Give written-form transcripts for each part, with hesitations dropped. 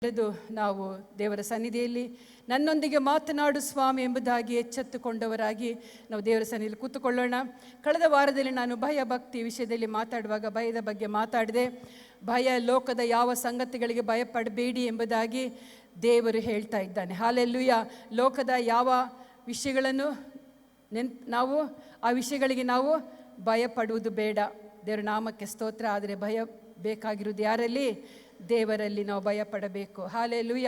ಬೆಳೆದು ನಾವು ದೇವರ ಸನ್ನಿಧಿಯಲ್ಲಿ ನನ್ನೊಂದಿಗೆ ಮಾತನಾಡು ಸ್ವಾಮಿ ಎಂಬುದಾಗಿ ಎಚ್ಚೆತ್ತುಕೊಂಡವರಾಗಿ ನಾವು ದೇವರ ಸನ್ನಿಧಿಯಲ್ಲಿ ಕೂತುಕೊಳ್ಳೋಣ. ಕಳೆದ ವಾರದಲ್ಲಿ ನಾನು ಭಯ ಭಕ್ತಿ ವಿಷಯದಲ್ಲಿ ಮಾತಾಡುವಾಗ ಭಯದ ಬಗ್ಗೆ ಮಾತಾಡಿದೆ. ಭಯ ಲೋಕದ ಯಾವ ಸಂಗತಿಗಳಿಗೆ ಭಯಪಡಬೇಡಿ ಎಂಬುದಾಗಿ ದೇವರು ಹೇಳ್ತಾ ಇದ್ದಾನೆ. ಹಾಲೆಲ್ಲೂಯ. ಲೋಕದ ಯಾವ ವಿಷಯಗಳನ್ನು ನಾವು ಆ ವಿಷಯಗಳಿಗೆ ನಾವು ಭಯಪಡುವುದು ಬೇಡ. ದೇವರ ನಾಮಕ್ಕೆ ಸ್ತೋತ್ರ. ಆದರೆ ಭಯ ಬೇಕಾಗಿರುವುದು ಯಾರಲ್ಲಿ? ದೇವರಲ್ಲಿ ನಾವು ಭಯ ಪಡಬೇಕು. ಹಾಲೆಲೂಯ.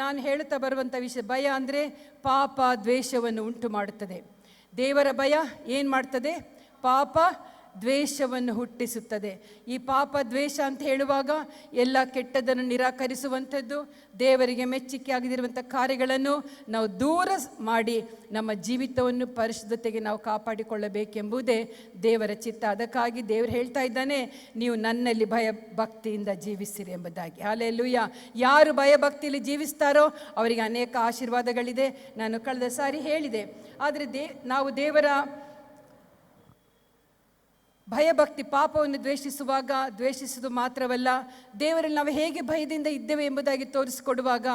ನಾನು ಹೇಳುತ್ತಾ ಬರುವಂಥ ವಿಷಯ, ಭಯ ಅಂದರೆ ಪಾಪ ದ್ವೇಷವನ್ನು ಉಂಟು ಮಾಡುತ್ತದೆ. ದೇವರ ಭಯ ಏನು ಮಾಡ್ತದೆ? ಪಾಪ ದ್ವೇಷವನ್ನು ಹುಟ್ಟಿಸುತ್ತದೆ. ಈ ಪಾಪ ದ್ವೇಷ ಅಂತ ಹೇಳುವಾಗ ಎಲ್ಲ ಕೆಟ್ಟದನ್ನು ನಿರಾಕರಿಸುವಂಥದ್ದು, ದೇವರಿಗೆ ಮೆಚ್ಚುಗೆ ಆಗದಿರುವಂಥ ಕಾರ್ಯಗಳನ್ನು ನಾವು ದೂರ ಮಾಡಿ ನಮ್ಮ ಜೀವಿತವನ್ನು ಪರಿಶುದ್ಧತೆಗೆ ನಾವು ಕಾಪಾಡಿಕೊಳ್ಳಬೇಕೆಂಬುದೇ ದೇವರ ಚಿತ್ತ. ಅದಕ್ಕಾಗಿ ದೇವರು ಹೇಳ್ತಾ ಇದ್ದಾನೆ, ನೀವು ನನ್ನಲ್ಲಿ ಭಯ ಭಕ್ತಿಯಿಂದ ಜೀವಿಸಿರಿ ಎಂಬುದಾಗಿ. ಹಾಲೆಲೂಯ. ಯಾರು ಭಯ ಭಕ್ತಿಯಲ್ಲಿ ಜೀವಿಸ್ತಾರೋ ಅವರಿಗೆ ಅನೇಕ ಆಶೀರ್ವಾದಗಳಿದೆ. ನಾನು ಕಳೆದ ಸಾರಿ ಹೇಳಿದೆ. ಆದರೆ ನಾವು ದೇವರ ಭಯಭಕ್ತಿ, ಪಾಪವನ್ನು ದ್ವೇಷಿಸುವುದು ಮಾತ್ರವಲ್ಲ, ದೇವರಲ್ಲಿ ನಾವು ಹೇಗೆ ಭಯದಿಂದ ಇದ್ದೇವೆ ಎಂಬುದಾಗಿ ತೋರಿಸಿಕೊಡುವಾಗ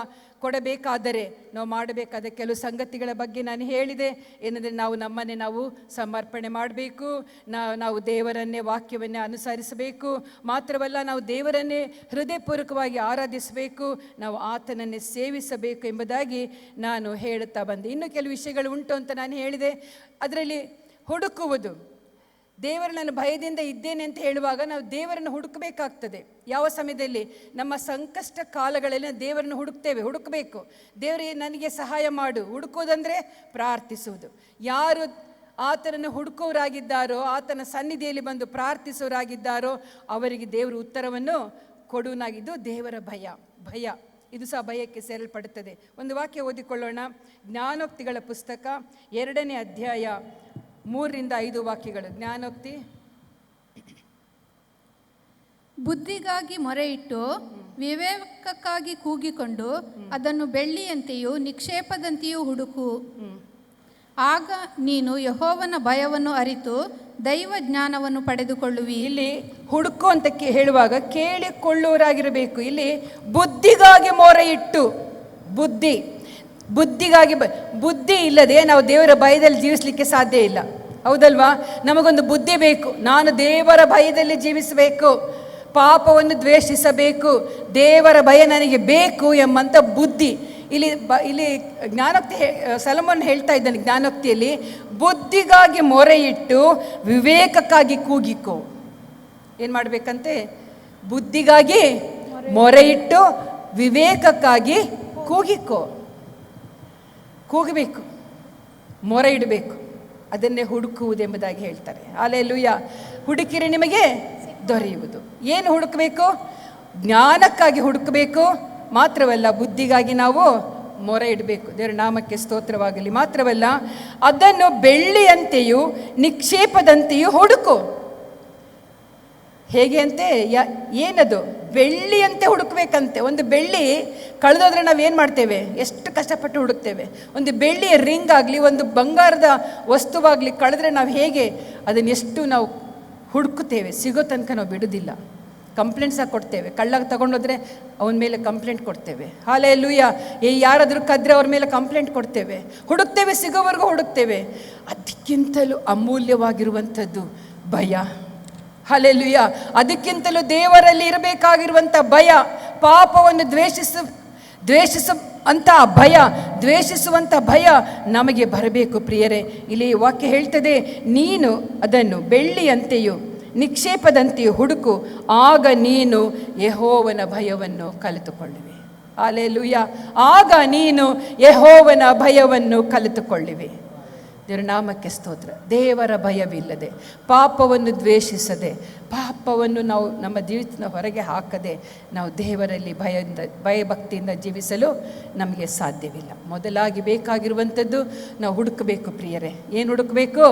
ಕೊಡಬೇಕಾದರೆ ನಾವು ಮಾಡಬೇಕಾದ ಕೆಲವು ಸಂಗತಿಗಳ ಬಗ್ಗೆ ನಾನು ಹೇಳಿದೆ. ಏನಂದರೆ ನಮ್ಮನ್ನೇ ನಾವು ಸಮರ್ಪಣೆ ಮಾಡಬೇಕು, ನಾವು ದೇವರನ್ನೇ ವಾಕ್ಯವನ್ನೇ ಅನುಸರಿಸಬೇಕು. ಮಾತ್ರವಲ್ಲ, ನಾವು ದೇವರನ್ನೇ ಹೃದಯಪೂರ್ವಕವಾಗಿ ಆರಾಧಿಸಬೇಕು, ನಾವು ಆತನನ್ನೇ ಸೇವಿಸಬೇಕು ಎಂಬುದಾಗಿ ನಾನು ಹೇಳುತ್ತಾ ಬಂದೆ. ಇನ್ನೂ ಕೆಲವು ವಿಷಯಗಳು ಉಂಟು ಅಂತ ನಾನು ಹೇಳಿದೆ. ಅದರಲ್ಲಿ ಹುಡುಕುವುದು, ದೇವರು ನಾನು ಭಯದಿಂದ ಇದ್ದೇನೆ ಅಂತ ಹೇಳುವಾಗ ನಾವು ದೇವರನ್ನು ಹುಡುಕಬೇಕಾಗ್ತದೆ. ಯಾವ ಸಮಯದಲ್ಲಿ? ನಮ್ಮ ಸಂಕಷ್ಟ ಕಾಲಗಳಲ್ಲಿ ದೇವರನ್ನು ಹುಡುಕಬೇಕು. ದೇವರೇ ನನಗೆ ಸಹಾಯ ಮಾಡು. ಹುಡುಕೋದಂದರೆ ಪ್ರಾರ್ಥಿಸುವುದು. ಯಾರು ಆತನನ್ನು ಹುಡುಕೋರಾಗಿದ್ದಾರೋ, ಆತನ ಸನ್ನಿಧಿಯಲ್ಲಿ ಬಂದು ಪ್ರಾರ್ಥಿಸೋರಾಗಿದ್ದಾರೋ ಅವರಿಗೆ ದೇವರು ಉತ್ತರವನ್ನು ಕೊಡುವನಾಗಿದ್ದು ದೇವರ ಭಯ ಇದು ಸಹ ಭಯಕ್ಕೆ ಸೇರಲ್ಪಡುತ್ತದೆ. ಒಂದು ವಾಕ್ಯ ಓದಿಕೊಳ್ಳೋಣ. ಜ್ಞಾನೋಕ್ತಿಗಳ ಪುಸ್ತಕ 2ನೇ ಅಧ್ಯಾಯ 3ರಿಂದ 5 ವಾಕ್ಯಗಳು. ಜ್ಞಾನೋಕ್ತಿ. ಬುದ್ಧಿಗಾಗಿ ಮೊರೆಯಿಟ್ಟು ವಿವೇಕಕ್ಕಾಗಿ ಕೂಗಿಕೊಂಡು ಅದನ್ನು ಬೆಳ್ಳಿಯಂತೆಯೂ ನಿಕ್ಷೇಪದಂತೆಯೂ ಹುಡುಕು. ಆಗ ನೀನು ಯೆಹೋವನ ಭಯವನ್ನು ಅರಿತು ದೈವ ಜ್ಞಾನವನ್ನು ಪಡೆದುಕೊಳ್ಳುವಿ. ಇಲ್ಲಿ ಹುಡುಕು ಅಂತ ಹೇಳುವಾಗ ಕೇಳಿಕೊಳ್ಳುವರಾಗಿರಬೇಕು. ಇಲ್ಲಿ ಬುದ್ಧಿಗಾಗಿ ಮೊರೆಯಿಟ್ಟು, ಬುದ್ಧಿಗಾಗಿ ಬುದ್ಧಿ ಇಲ್ಲದೆ ನಾವು ದೇವರ ಭಯದಲ್ಲಿ ಜೀವಿಸಲಿಕ್ಕೆ ಸಾಧ್ಯ ಇಲ್ಲ. ಹೌದಲ್ವಾ? ನಮಗೊಂದು ಬುದ್ಧಿ ಬೇಕು. ನಾನು ದೇವರ ಭಯದಲ್ಲಿ ಜೀವಿಸಬೇಕು, ಪಾಪವನ್ನು ದ್ವೇಷಿಸಬೇಕು, ದೇವರ ಭಯ ನನಗೆ ಬೇಕು ಎಂಬಂಥ ಬುದ್ಧಿ ಇಲ್ಲಿ ಜ್ಞಾನೋಕ್ತಿ ಸೊಲೊಮೋನ್ ಹೇಳ್ತಾ ಇದ್ದಾನೆ. ಜ್ಞಾನೋಕ್ತಿಯಲ್ಲಿ ಬುದ್ಧಿಗಾಗಿ ಮೊರೆಯಿಟ್ಟು ವಿವೇಕಕ್ಕಾಗಿ ಕೂಗಿಕೋ. ಏನು ಮಾಡಬೇಕಂತೆ? ಬುದ್ಧಿಗಾಗಿ ಮೊರೆಯಿಟ್ಟು ವಿವೇಕಕ್ಕಾಗಿ ಕೂಗಬೇಕು, ಮೊರೆ ಇಡಬೇಕು. ಅದನ್ನೇ ಹುಡುಕುವುದೆಂಬುದಾಗಿ ಹೇಳ್ತಾರೆ. ಹಲ್ಲೆಲೂಯಾ. ಹುಡುಕಿರಿ ನಿಮಗೆ ದೊರೆಯುವುದು. ಏನು ಹುಡುಕಬೇಕು? ಜ್ಞಾನಕ್ಕಾಗಿ ಹುಡುಕಬೇಕು. ಮಾತ್ರವಲ್ಲ, ಬುದ್ಧಿಗಾಗಿ ನಾವು ಮೊರೆ ಇಡಬೇಕು. ದೇವರ ನಾಮಕ್ಕೆ ಸ್ತೋತ್ರವಾಗಲಿ. ಮಾತ್ರವಲ್ಲ, ಅದನ್ನು ಬೆಳ್ಳಿಯಂತೆಯೂ ನಿಕ್ಷೇಪದಂತೆಯೂ ಹುಡುಕು. ಹೇಗೆ ಅಂತೆ? ಏನದು? ಬೆಳ್ಳಿಯಂತೆ ಹುಡುಕಬೇಕಂತೆ. ಒಂದು ಬೆಳ್ಳಿ ಕಳೆದೋದ್ರೆ ನಾವೇನು ಮಾಡ್ತೇವೆ? ಎಷ್ಟು ಕಷ್ಟಪಟ್ಟು ಹುಡುಕ್ತೇವೆ. ಒಂದು ಬೆಳ್ಳಿಯ ರಿಂಗ್ ಆಗಲಿ, ಒಂದು ಬಂಗಾರದ ವಸ್ತುವಾಗಲಿ ಕಳೆದ್ರೆ ನಾವು ಹೇಗೆ ಅದನ್ನು ಎಷ್ಟು ನಾವು ಹುಡುಕುತ್ತೇವೆ, ಸಿಗೋ ತನಕ ನಾವು ಬಿಡೋದಿಲ್ಲ. ಕಂಪ್ಲೇಂಟ್ಸ್ ಆಗಿ ಕೊಡ್ತೇವೆ. ಕಳ್ಳ ತಗೊಂಡೋದ್ರೆ ಅವನ ಮೇಲೆ ಕಂಪ್ಲೇಂಟ್ ಕೊಡ್ತೇವೆ. ಹಲ್ಲೆಲೂಯ. ಯಾರಾದರೂ ಕದ್ರೆ ಅವ್ರ ಮೇಲೆ ಕಂಪ್ಲೇಂಟ್ ಕೊಡ್ತೇವೆ. ಹುಡುಕ್ತೇವೆ, ಸಿಗೋವರೆಗೂ ಹುಡುಕ್ತೇವೆ. ಅದಕ್ಕಿಂತಲೂ ಅಮೂಲ್ಯವಾಗಿರುವಂಥದ್ದು ಭಯ. ಹಲ್ಲೆಲೂಯ. ಅದಕ್ಕಿಂತಲೂ ದೇವರಲ್ಲಿ ಇರಬೇಕಾಗಿರುವಂಥ ಭಯ, ಪಾಪವನ್ನು ದ್ವೇಷಿಸುವಂಥ ಭಯ ನಮಗೆ ಬರಬೇಕು ಪ್ರಿಯರೇ. ಇಲ್ಲಿ ವಾಕ್ಯ ಹೇಳ್ತದೆ, ನೀನು ಅದನ್ನು ಬೆಳ್ಳಿಯಂತೆಯೂ ನಿಕ್ಷೇಪದಂತೆಯೂ ಹುಡುಕು, ಆಗ ನೀನು ಯೆಹೋವನ ಭಯವನ್ನು ಕಲಿತುಕೊಳ್ಳುವೆ. ಹಲ್ಲೆಲೂಯ. ಆಗ ನೀನು ಯೆಹೋವನ ಭಯವನ್ನು ಕಲಿತುಕೊಳ್ಳುವೆ. ದೇವರ ನಾಮಕ್ಕೆ ಸ್ತೋತ್ರ. ದೇವರ ಭಯವಿಲ್ಲದೆ, ಪಾಪವನ್ನು ದ್ವೇಷಿಸದೆ, ಪಾಪವನ್ನು ನಾವು ನಮ್ಮ ಜೀವಿತದ ಹೊರಗೆ ಹಾಕದೆ ನಾವು ದೇವರಲ್ಲಿ ಭಯಭಕ್ತಿಯಿಂದ ಜೀವಿಸಲು ನಮಗೆ ಸಾಧ್ಯವಿಲ್ಲ. ಮೊದಲಾಗಿ ಬೇಕಾಗಿರುವಂಥದ್ದು ನಾವು ಹುಡುಕಬೇಕು ಪ್ರಿಯರೇ. ಏನು ಹುಡುಕಬೇಕು?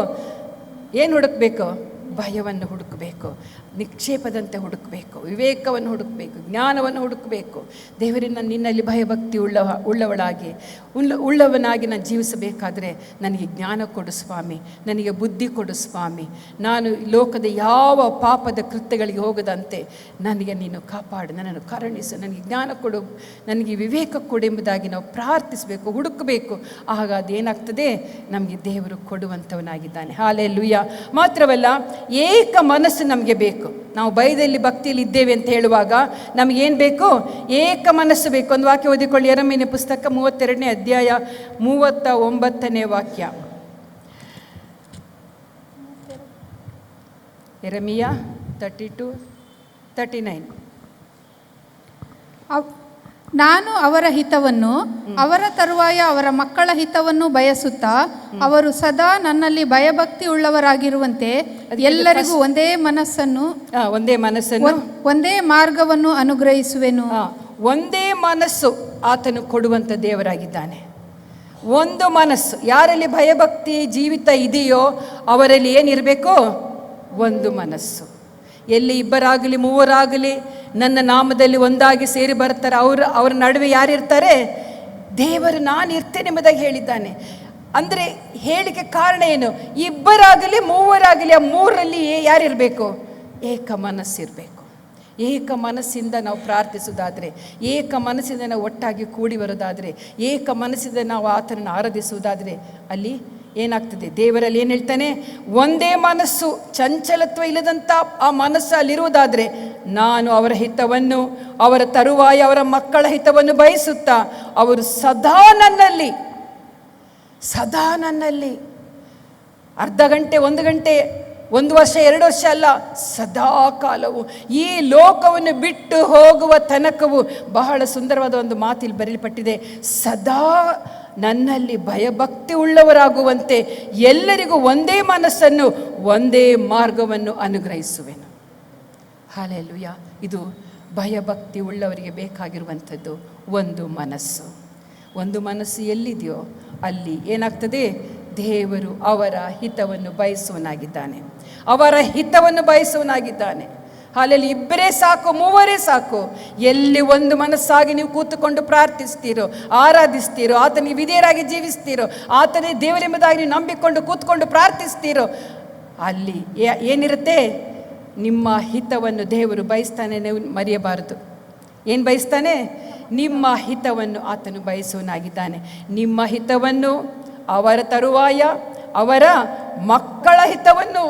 ಭಯವನ್ನು ಹುಡುಕಬೇಕು. ನಿಕ್ಷೇಪದಂತೆ ಹುಡುಕಬೇಕು, ವಿವೇಕವನ್ನು ಹುಡುಕಬೇಕು, ಜ್ಞಾನವನ್ನು ಹುಡುಕಬೇಕು. ದೇವರನ್ನ ನಿನ್ನಲ್ಲಿ ಭಯಭಕ್ತಿ ಉಳ್ಳವಳಾಗಿ ಉಳ್ಳವನಾಗಿ ನಾನು ಜೀವಿಸಬೇಕಾದ್ರೆ ನನಗೆ ಜ್ಞಾನ ಕೊಡು ಸ್ವಾಮಿ, ನನಗೆ ಬುದ್ಧಿ ಕೊಡು ಸ್ವಾಮಿ. ನಾನು ಲೋಕದ ಯಾವ ಪಾಪದ ಕೃತ್ಯಗಳಿಗೆ ಹೋಗದಂತೆ ನನಗೆ ನೀನು ಕಾಪಾಡು, ನನ್ನನ್ನು ಕರುಣಿಸು, ನನಗೆ ಜ್ಞಾನ ಕೊಡು, ನನಗೆ ವಿವೇಕ ಕೊಡು ಎಂಬುದಾಗಿ ನಾವು ಪ್ರಾರ್ಥಿಸಬೇಕು, ಹುಡುಕಬೇಕು. ಆಗ ಅದೇನಾಗ್ತದೆ, ನಮಗೆ ದೇವರು ಕೊಡುವಂಥವನಾಗಿದ್ದಾನೆ. ಹಾಲೆಲೂಯಾ. ಮಾತ್ರವಲ್ಲ, ಏಕ ಮನಸ್ಸು ನಮಗೆ ಬೇಕು. ನಾವು ಭಯದಲ್ಲಿ ಭಕ್ತಿಯಲ್ಲಿ ಇದ್ದೇವೆ ಅಂತ ಹೇಳುವಾಗ ನಮಗೇನು ಬೇಕು? ಏಕ ಮನಸ್ಸು ಬೇಕು. ಒಂದು ವಾಕ್ಯ ಓದಿಕೊಳ್ಳಿ, ಯೆರೆಮೀಯನ ಪುಸ್ತಕ 32ನೇ ಅಧ್ಯಾಯ 39ನೇ ವಾಕ್ಯ. ಯೆರೆಮೀಯ 32:39. ನಾನು ಅವರ ಹಿತವನ್ನು, ಅವರ ತರುವಾಯ ಅವರ ಮಕ್ಕಳ ಹಿತವನ್ನು ಬಯಸುತ್ತಾ, ಅವರು ಸದಾ ನನ್ನಲ್ಲಿ ಭಯಭಕ್ತಿ ಉಳ್ಳವರಾಗಿರುವಂತೆ ಎಲ್ಲರಿಗೂ ಒಂದೇ ಮನಸ್ಸನ್ನು, ಒಂದೇ ಮಾರ್ಗವನ್ನು ಅನುಗ್ರಹಿಸುವೆನು. ಒಂದೇ ಮನಸ್ಸು ಆತನು ಕೊಡುವಂಥ ದೇವರಾಗಿದ್ದಾನೆ. ಒಂದು ಮನಸ್ಸು. ಯಾರಲ್ಲಿ ಭಯಭಕ್ತಿ ಜೀವಿತ ಇದೆಯೋ ಅವರಲ್ಲಿ ಏನಿರಬೇಕು? ಒಂದು ಮನಸ್ಸು. ಎಲ್ಲಿ ಇಬ್ಬರಾಗಲಿ ಮೂವರಾಗಲಿ ನನ್ನ ನಾಮದಲ್ಲಿ ಒಂದಾಗಿ ಸೇರಿ ಬರ್ತಾರೆ, ಅವರ ನಡುವೆ ಯಾರಿರ್ತಾರೆ? ದೇವರು ನಾನು ಇರ್ತೇನೆ ಎಂಬುದಾಗಿ ಹೇಳಿದ್ದಾನೆ. ಅಂದರೆ ಹೇಳಿಕೆ ಕಾರಣ ಏನು? ಇಬ್ಬರಾಗಲಿ ಮೂವರಾಗಲಿ, ಆ ಮೂರರಲ್ಲಿ ಯಾರಿರಬೇಕು? ಏಕ ಮನಸ್ಸಿರಬೇಕು. ಏಕ ಮನಸ್ಸಿಂದ ನಾವು ಪ್ರಾರ್ಥಿಸುವುದಾದರೆ, ಏಕ ಮನಸ್ಸಿಂದ ನಾವು ಒಟ್ಟಾಗಿ ಕೂಡಿ ಬರೋದಾದರೆ, ಏಕ ಮನಸ್ಸಿಂದ ನಾವು ಆತನನ್ನು ಆರಾಧಿಸುವುದಾದರೆ ಅಲ್ಲಿ ಏನಾಗ್ತದೆ? ದೇವರಲ್ಲಿ ಏನು ಹೇಳ್ತಾನೆ? ಒಂದೇ ಮನಸ್ಸು, ಚಂಚಲತ್ವ ಇಲ್ಲದಂಥ ಆ ಮನಸ್ಸು ಅಲ್ಲಿರುವುದಾದರೆ ನಾನು ಅವರ ಹಿತವನ್ನು, ಅವರ ತರುವಾಯ ಅವರ ಮಕ್ಕಳ ಹಿತವನ್ನು ಬಯಸುತ್ತಾ ಅವರು ಸದಾ ನನ್ನಲ್ಲಿ ಅರ್ಧ ಗಂಟೆ, 1 ಗಂಟೆ, 1 ವರ್ಷ, 2 ವರ್ಷ ಅಲ್ಲ, ಸದಾ ಕಾಲವು ಈ ಲೋಕವನ್ನು ಬಿಟ್ಟು ಹೋಗುವ ತನಕವು. ಬಹಳ ಸುಂದರವಾದ ಒಂದು ಮಾತಿಲ್ಲಿ ಬರೆಯಲ್ಪಟ್ಟಿದೆ, ಸದಾ ನನ್ನಲ್ಲಿ ಭಯಭಕ್ತಿ ಉಳ್ಳವರಾಗುವಂತೆ ಎಲ್ಲರಿಗೂ ಒಂದೇ ಮನಸ್ಸನ್ನು, ಒಂದೇ ಮಾರ್ಗವನ್ನು ಅನುಗ್ರಹಿಸುವೆನು. ಹಾಲೆಲೂಯಾ. ಇದು ಭಯಭಕ್ತಿ ಉಳ್ಳವರಿಗೆ ಬೇಕಾಗಿರುವಂಥದ್ದು. ಒಂದು ಮನಸ್ಸು. ಒಂದು ಮನಸ್ಸು ಎಲ್ಲಿದೆಯೋ ಅಲ್ಲಿ ಏನಾಗ್ತದೆ? ದೇವರು ಅವರ ಹಿತವನ್ನು ಬಯಸುವನಾಗಿದ್ದಾನೆ, ಅವರ ಹಿತವನ್ನು ಬಯಸುವನಾಗಿದ್ದಾನೆ. ಹಾಲೆಲ್ಲಿ ಇಬ್ಬರೇ ಸಾಕು, ಮೂವರೇ ಸಾಕು. ಎಲ್ಲಿ ಒಂದು ಮನಸ್ಸಾಗಿ ನೀವು ಕೂತುಕೊಂಡು ಪ್ರಾರ್ಥಿಸ್ತೀರೋ, ಆರಾಧಿಸ್ತೀರೋ, ಆತನಿಗೆ ವಿಧೇಯರಾಗಿ ಜೀವಿಸ್ತೀರೋ, ಆತನೇ ದೇವರೆಂಬುದಾಗಿ ನೀವು ನಂಬಿಕೊಂಡು ಕೂತ್ಕೊಂಡು ಪ್ರಾರ್ಥಿಸ್ತೀರೋ, ಅಲ್ಲಿ ಏನಿರುತ್ತೆ? ನಿಮ್ಮ ಹಿತವನ್ನು ದೇವರು ಬಯಸ್ತಾನೆ. ನೀವು ಮರೆಯಬಾರದು. ಏನು ಬಯಸ್ತಾನೆ? ನಿಮ್ಮ ಹಿತವನ್ನು ಆತನು ಬಯಸುವನಾಗಿದ್ದಾನೆ. ನಿಮ್ಮ ಹಿತವನ್ನು, ಅವರ ತರುವಾಯ ಅವರ ಮಕ್ಕಳ ಹಿತವನ್ನು.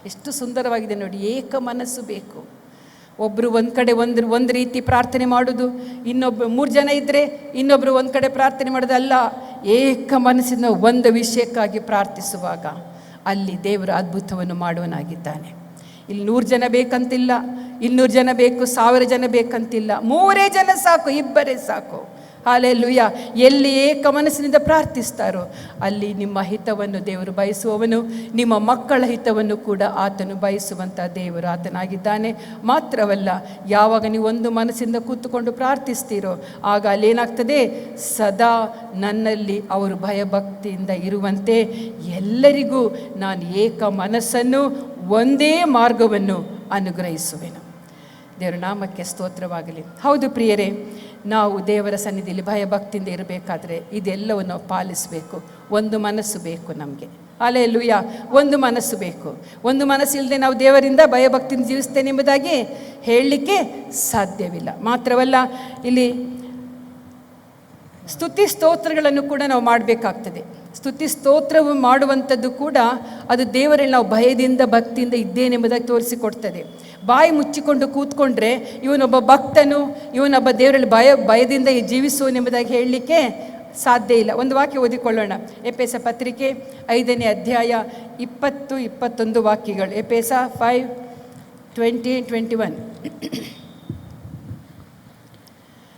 ಎಷ್ಟು ಸುಂದರವಾಗಿದೆ ನೋಡಿ. ಏಕ ಮನಸ್ಸು ಬೇಕು. ಒಬ್ಬರು ಒಂದು ಕಡೆ ಒಂದು ರೀತಿ ಪ್ರಾರ್ಥನೆ ಮಾಡೋದು, 3 ಜನ ಇದ್ದರೆ ಇನ್ನೊಬ್ಬರು ಒಂದು ಕಡೆ ಪ್ರಾರ್ಥನೆ ಮಾಡೋದಲ್ಲ. ಏಕ ಮನಸ್ಸಿನ ಒಂದು ವಿಷಯಕ್ಕಾಗಿ ಪ್ರಾರ್ಥಿಸುವಾಗ ಅಲ್ಲಿ ದೇವರು ಅದ್ಭುತವನ್ನು ಮಾಡುವನಾಗಿದ್ದಾನೆ. ಇಲ್ಲಿ 100 ಜನ ಬೇಕಂತಿಲ್ಲ, 200 ಜನ ಬೇಕು, 1000 ಜನ ಬೇಕಂತಿಲ್ಲ. 3 ಜನ ಸಾಕು, ಇಬ್ಬರೇ ಸಾಕು. ಹಾಲೆಲೂಯಾ. ಎಲ್ಲಿ ಏಕ ಮನಸ್ಸಿನಿಂದ ಪ್ರಾರ್ಥಿಸ್ತಾರೋ ಅಲ್ಲಿ ನಿಮ್ಮ ಹಿತವನ್ನು ದೇವರು ಬಯಸುವವನು, ನಿಮ್ಮ ಮಕ್ಕಳ ಹಿತವನ್ನು ಕೂಡ ಆತನು ಬಯಸುವಂಥ ದೇವರು ಆತನಾಗಿದ್ದಾನೆ. ಮಾತ್ರವಲ್ಲ, ಯಾವಾಗ ನೀವು ಒಂದು ಮನಸ್ಸಿಂದ ಕೂತುಕೊಂಡು ಪ್ರಾರ್ಥಿಸ್ತೀರೋ ಆಗ ಅಲ್ಲೇನಾಗ್ತದೆ? ಸದಾ ನನ್ನಲ್ಲಿ ಅವರು ಭಯಭಕ್ತಿಯಿಂದ ಇರುವಂತೆ ಎಲ್ಲರಿಗೂ ನಾನು ಏಕ ಮನಸ್ಸನ್ನು, ಒಂದೇ ಮಾರ್ಗವನ್ನು ಅನುಗ್ರಹಿಸುವೆನು. ದೇವರ ನಾಮಕ್ಕೆ ಸ್ತೋತ್ರವಾಗಲಿ. ಹೌದು ಪ್ರಿಯರೇ, ನಾವು ದೇವರ ಸನ್ನಿಧಿಯಲ್ಲಿ ಭಯಭಕ್ತಿಯಿಂದ ಇರಬೇಕಾದ್ರೆ ಇದೆಲ್ಲವನ್ನು ನಾವು ಪಾಲಿಸಬೇಕು. ಒಂದು ಮನಸ್ಸು ಬೇಕು ನಮಗೆ. ಹಲ್ಲೆಲೂಯಾ. ಒಂದು ಮನಸ್ಸು ಬೇಕು. ಒಂದು ಮನಸ್ಸಿಲ್ಲದೆ ನಾವು ದೇವರಿಂದ ಭಯಭಕ್ತಿಯಿಂದ ಜೀವಿಸ್ತೇನೆ ಎಂಬುದಾಗಿ ಹೇಳಲಿಕ್ಕೆ ಸಾಧ್ಯವಿಲ್ಲ. ಮಾತ್ರವಲ್ಲ, ಇಲ್ಲಿ ಸ್ತುತಿ ಸ್ತೋತ್ರಗಳನ್ನು ಕೂಡ ನಾವು ಮಾಡಬೇಕಾಗ್ತದೆ. ಸ್ತುತಿ ಸ್ತೋತ್ರವು ಮಾಡುವಂಥದ್ದು ಕೂಡ ಅದು ದೇವರಲ್ಲಿ ನಾವು ಭಯದಿಂದ ಭಕ್ತಿಯಿಂದ ಇದ್ದೇನೆಂಬುದಾಗಿ ತೋರಿಸಿಕೊಡ್ತದೆ. ಬಾಯಿ ಮುಚ್ಚಿಕೊಂಡು ಕೂತ್ಕೊಂಡ್ರೆ ಇವನೊಬ್ಬ ಭಕ್ತನು, ಇವನೊಬ್ಬ ದೇವರಲ್ಲಿ ಭಯದಿಂದ ಜೀವಿಸುವನೆಂಬುದಾಗಿ ಹೇಳಲಿಕ್ಕೆ ಸಾಧ್ಯ ಇಲ್ಲ. ಒಂದು ವಾಕ್ಯ ಓದಿಕೊಳ್ಳೋಣ. ಎಪೇಸ ಪತ್ರಿಕೆ 5ನೇ ಅಧ್ಯಾಯ 20-21 ವಾಕ್ಯಗಳು. ಎಪೇಸ 5:20-21.